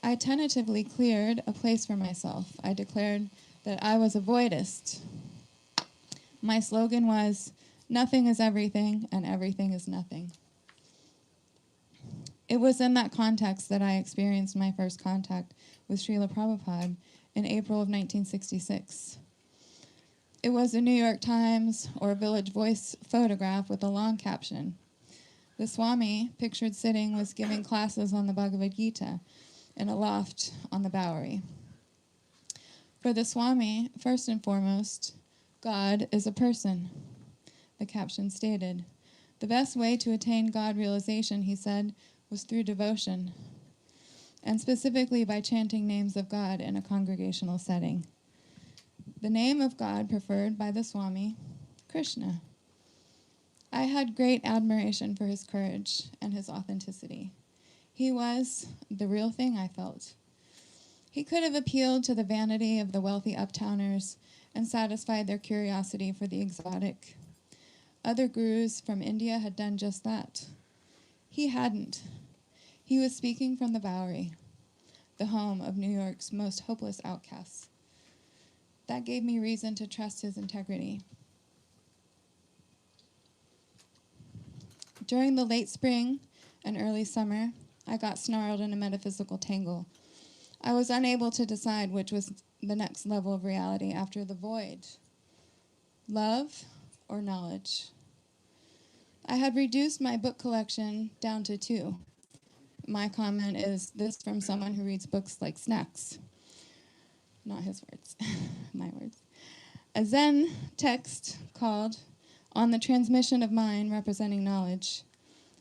I tentatively cleared a place for myself. I declared that I was a voidist. My slogan was, "Nothing is everything, and everything is nothing." It was in that context that I experienced my first contact with Srila Prabhupada in April of 1966. It was a New York Times or Village Voice photograph with a long caption. The Swami, pictured sitting, was giving classes on the Bhagavad Gita in a loft on the Bowery. For the Swami, first and foremost, God is a person, the caption stated. The best way to attain God realization, he said, was through devotion, and specifically by chanting names of God in a congregational setting. The name of God preferred by the Swami, Krishna. I had great admiration for his courage and his authenticity. He was the real thing, I felt. He could have appealed to the vanity of the wealthy uptowners and satisfied their curiosity for the exotic. Other gurus from India had done just that. He hadn't. He was speaking from the Bowery, the home of New York's most hopeless outcasts. That gave me reason to trust his integrity. During the late spring and early summer, I got snarled in a metaphysical tangle. I was unable to decide which was the next level of reality after the void, love or knowledge. I had reduced my book collection down to 2. My comment is this from someone who reads books like snacks. Not his words, my words. A Zen text called On the Transmission of Mind Representing Knowledge,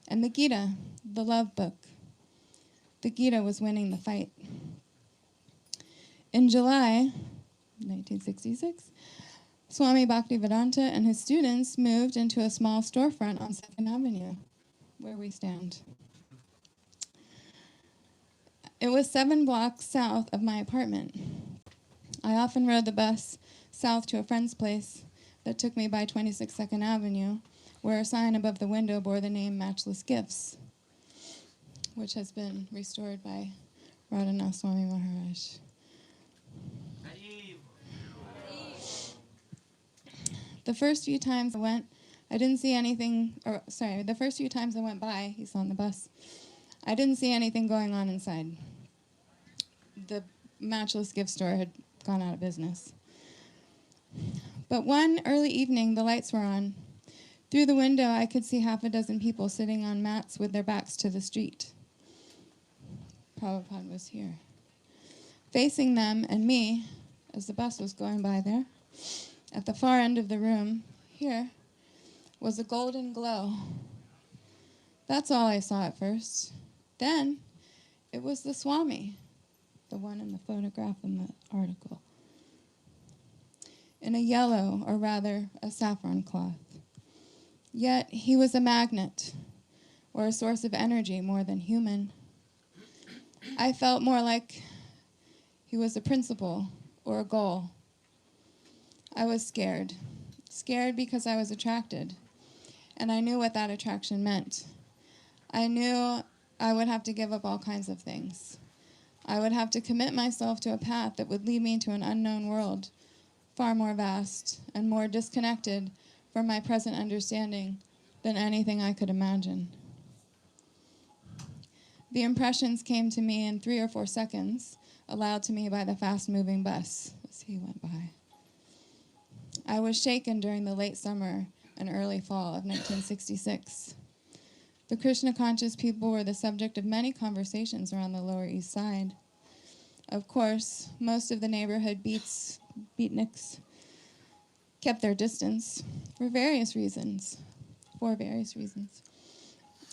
and the Gita, the love book. The Gita was winning the fight. In July 1966, Swami Bhaktivedanta and his students moved into a small storefront on 2nd Avenue, where we stand. It was 7 blocks south of my apartment. I often rode the bus south to a friend's place that took me by 26 2nd Avenue, where a sign above the window bore the name Matchless Gifts, which has been restored by Radhanath Swami Maharaj. The first few times I went by, he's on the bus, I didn't see anything going on inside. The Matchless Gift Store had gone out of business. But one early evening, the lights were on. Through the window, I could see 6 people sitting on mats with their backs to the street. Prabhupada was here. Facing them and me, as the bus was going by there, at the far end of the room, here, was a golden glow. That's all I saw at first. Then it was the Swami, the one in the photograph in the article, in a yellow, or rather a saffron cloth. Yet he was a magnet, or a source of energy more than human. I felt more like he was a principle or a goal. I was scared. Scared because I was attracted, and I knew what that attraction meant. I knew I would have to give up all kinds of things. I would have to commit myself to a path that would lead me to an unknown world, far more vast and more disconnected from my present understanding than anything I could imagine. The impressions came to me in 3 or 4 seconds, allowed to me by the fast-moving bus as he went by. I was shaken during the late summer and early fall of 1966. The Krishna-conscious people were the subject of many conversations around the Lower East Side. Of course, most of the neighborhood beatniks kept their distance for various reasons.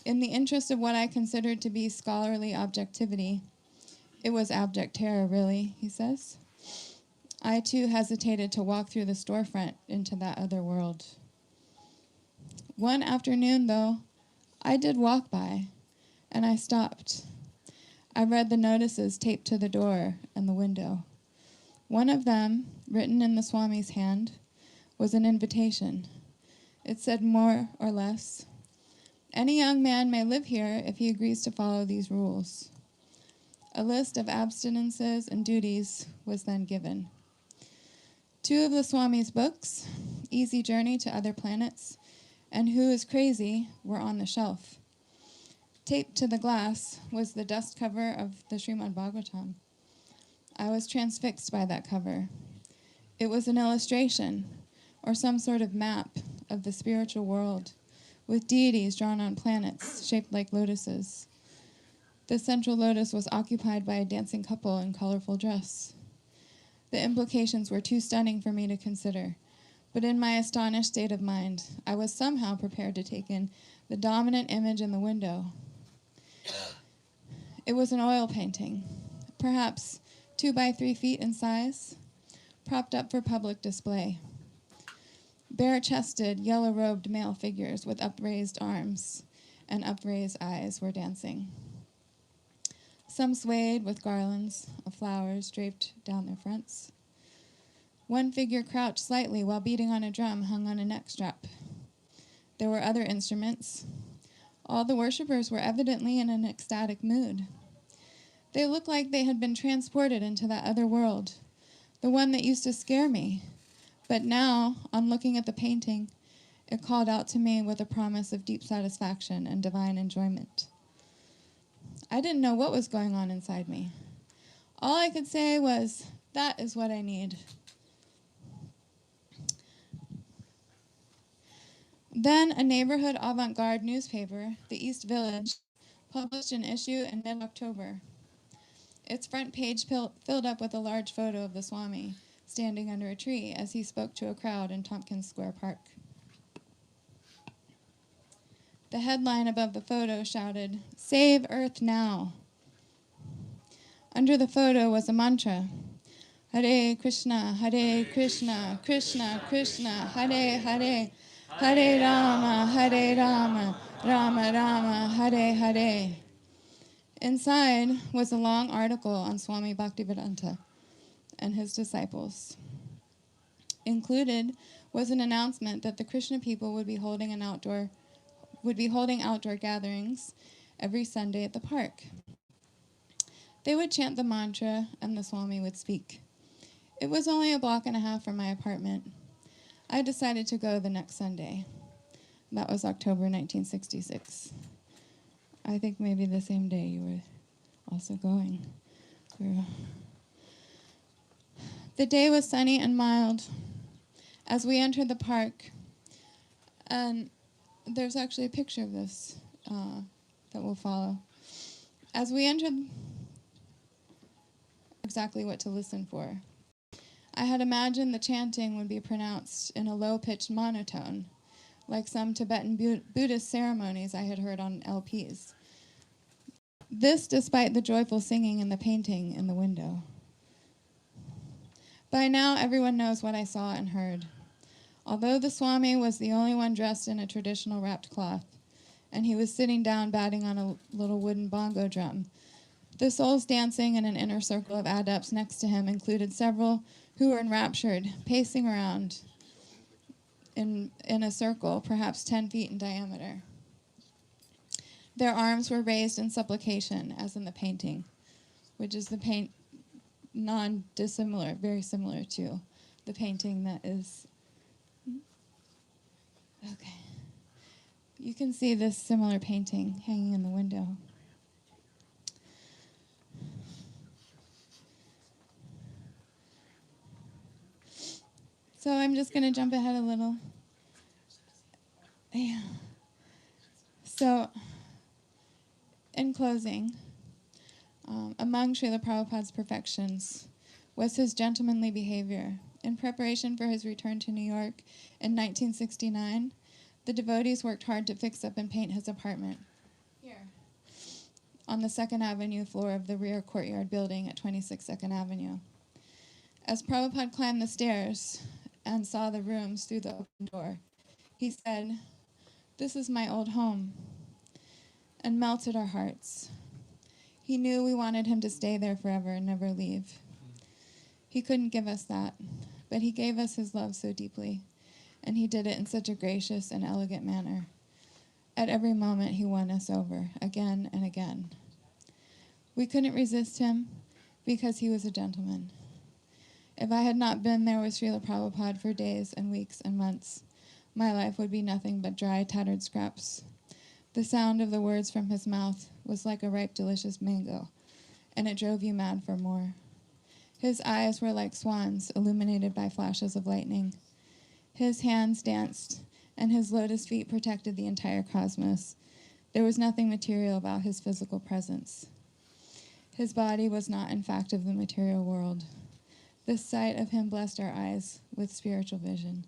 In the interest of what I considered to be scholarly objectivity, it was abject terror, really, he says. I, too, hesitated to walk through the storefront into that other world. One afternoon, though, I did walk by, and I stopped. I read the notices taped to the door and the window. One of them, written in the Swami's hand, was an invitation. It said more or less, "Any young man may live here if he agrees to follow these rules." A list of abstinences and duties was then given. 2 of the Swami's books, Easy Journey to Other Planets and Who is Crazy, were on the shelf. Taped to the glass was the dust cover of the Srimad Bhagavatam. I was transfixed by that cover. It was an illustration, or some sort of map, of the spiritual world, with deities drawn on planets shaped like lotuses. The central lotus was occupied by a dancing couple in colorful dress. The implications were too stunning for me to consider, but in my astonished state of mind, I was somehow prepared to take in the dominant image in the window. It was an oil painting, perhaps 2 by 3 feet in size, propped up for public display. Bare-chested, yellow-robed male figures with upraised arms and upraised eyes were dancing. Some swayed with garlands of flowers draped down their fronts. One figure crouched slightly while beating on a drum hung on a neck strap. There were other instruments. All the worshippers were evidently in an ecstatic mood. They looked like they had been transported into that other world, the one that used to scare me. But now, on looking at the painting, it called out to me with a promise of deep satisfaction and divine enjoyment. I didn't know what was going on inside me. All I could say was, that is what I need. Then a neighborhood avant-garde newspaper, the East Village, published an issue in mid-October. Its front page filled up with a large photo of the Swami standing under a tree as he spoke to a crowd in Tompkins Square Park. The headline above the photo shouted, "Save Earth Now." Under the photo was a mantra, Hare Krishna, Krishna Krishna, Hare Hare, Hare Rama, Rama Rama, Hare Hare. Inside was a long article on Swami Bhaktivedanta and his disciples. Included was an announcement that the Krishna people would be holding outdoor gatherings every Sunday at the park. They would chant the mantra and the Swami would speak. It was only a block and a half from my apartment. I decided to go the next Sunday. That was October 1966. I think maybe the same day you were also going. The day was sunny and mild. As we entered the park, and there's actually a picture of this that will follow. As we entered, exactly what to listen for. I had imagined the chanting would be pronounced in a low-pitched monotone, like some Tibetan Buddhist ceremonies I had heard on LPs. This despite the joyful singing in the painting in the window. By now, everyone knows what I saw and heard. Although the Swami was the only one dressed in a traditional wrapped cloth, and he was sitting down batting on a little wooden bongo drum, the souls dancing in an inner circle of adepts next to him included several who were enraptured, pacing around in a circle, perhaps 10 feet in diameter. Their arms were raised in supplication, as in the painting, which is the non-dissimilar, very similar to the painting that is... Okay. You can see this similar painting hanging in the window. So I'm just going to jump ahead a little. Yeah. So, in closing, among Srila Prabhupada's perfections was his gentlemanly behavior. In preparation for his return to New York in 1969, the devotees worked hard to fix up and paint his apartment here on the 2nd Avenue floor of the rear courtyard building at 26 2nd Avenue. As Prabhupada climbed the stairs and saw the rooms through the open door, he said, "This is my old home," and melted our hearts. He knew we wanted him to stay there forever and never leave. He couldn't give us that, but he gave us his love so deeply, and he did it in such a gracious and elegant manner. At every moment, he won us over, again and again. We couldn't resist him because he was a gentleman. If I had not been there with Srila Prabhupada for days and weeks and months, my life would be nothing but dry, tattered scraps. The sound of the words from his mouth was like a ripe, delicious mango, and it drove you mad for more. His eyes were like swans, illuminated by flashes of lightning. His hands danced, and his lotus feet protected the entire cosmos. There was nothing material about his physical presence. His body was not, in fact, of the material world. The sight of him blessed our eyes with spiritual vision.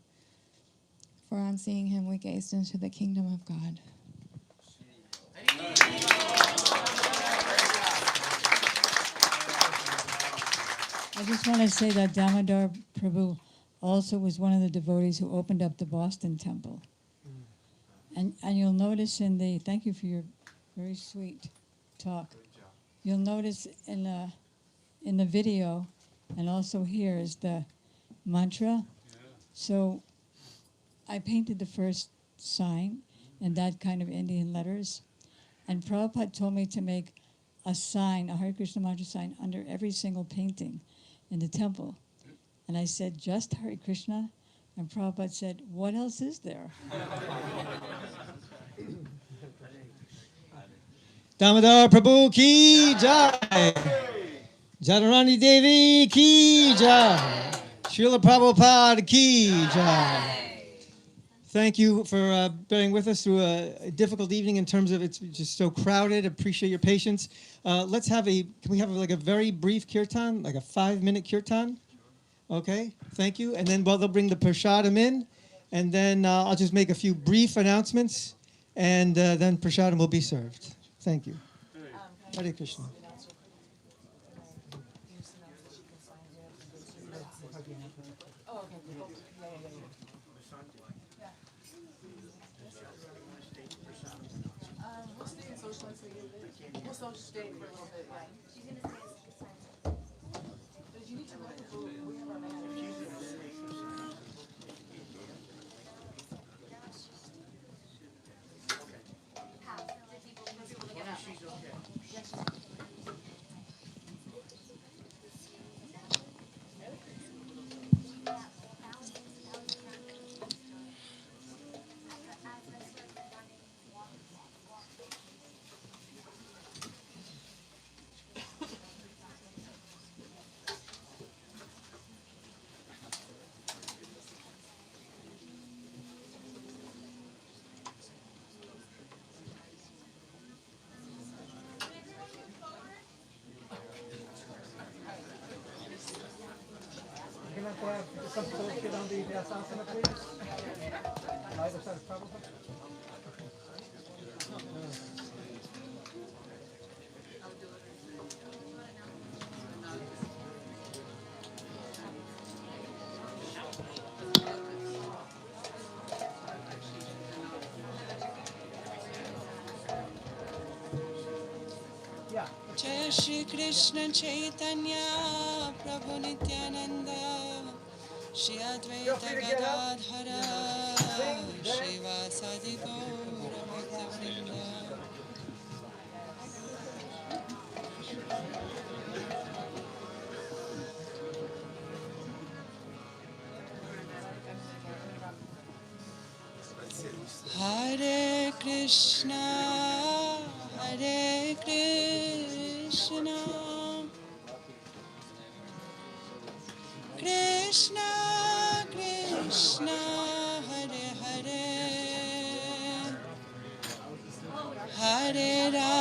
For on seeing him, we gazed into the kingdom of God. I just want to say that Damodar Prabhu also was one of the devotees who opened up the Boston Temple. And you'll notice thank you for your very sweet talk. You'll notice in the video, and also here is the mantra. So I painted the first sign in that kind of Indian letters. And Prabhupada told me to make a sign, a Hare Krishna mantra sign, under every single painting in the temple. And I said, just Hare Krishna? And Prabhupada said, what else is there? Damodar Prabhu ki jai. Jadurani Devi ki jai. Srila Prabhupada ki jai. Thank you for bearing with us through a difficult evening in terms of it's just so crowded. Appreciate your patience. Can we have like a very brief kirtan, like a 5-minute kirtan? Okay, thank you. And then they'll bring the prasadam in, and then I'll just make a few brief announcements, and then prasadam will be served. Thank you. Hare Krishna. We'll stay for a little bit, yeah. But you need to look at who we have our manager. She's okay. Yes. Some folks get on the Vyasasana, please. Jai Shri Krishna Chaitanya Prabhu Nityananda Shri Advaita Gadadhara Shivasadi Gaura Bhaktavrinda. Hare Krishna, Hare Krishna, Krishna Krishna, Hare Hare, Hare Rama.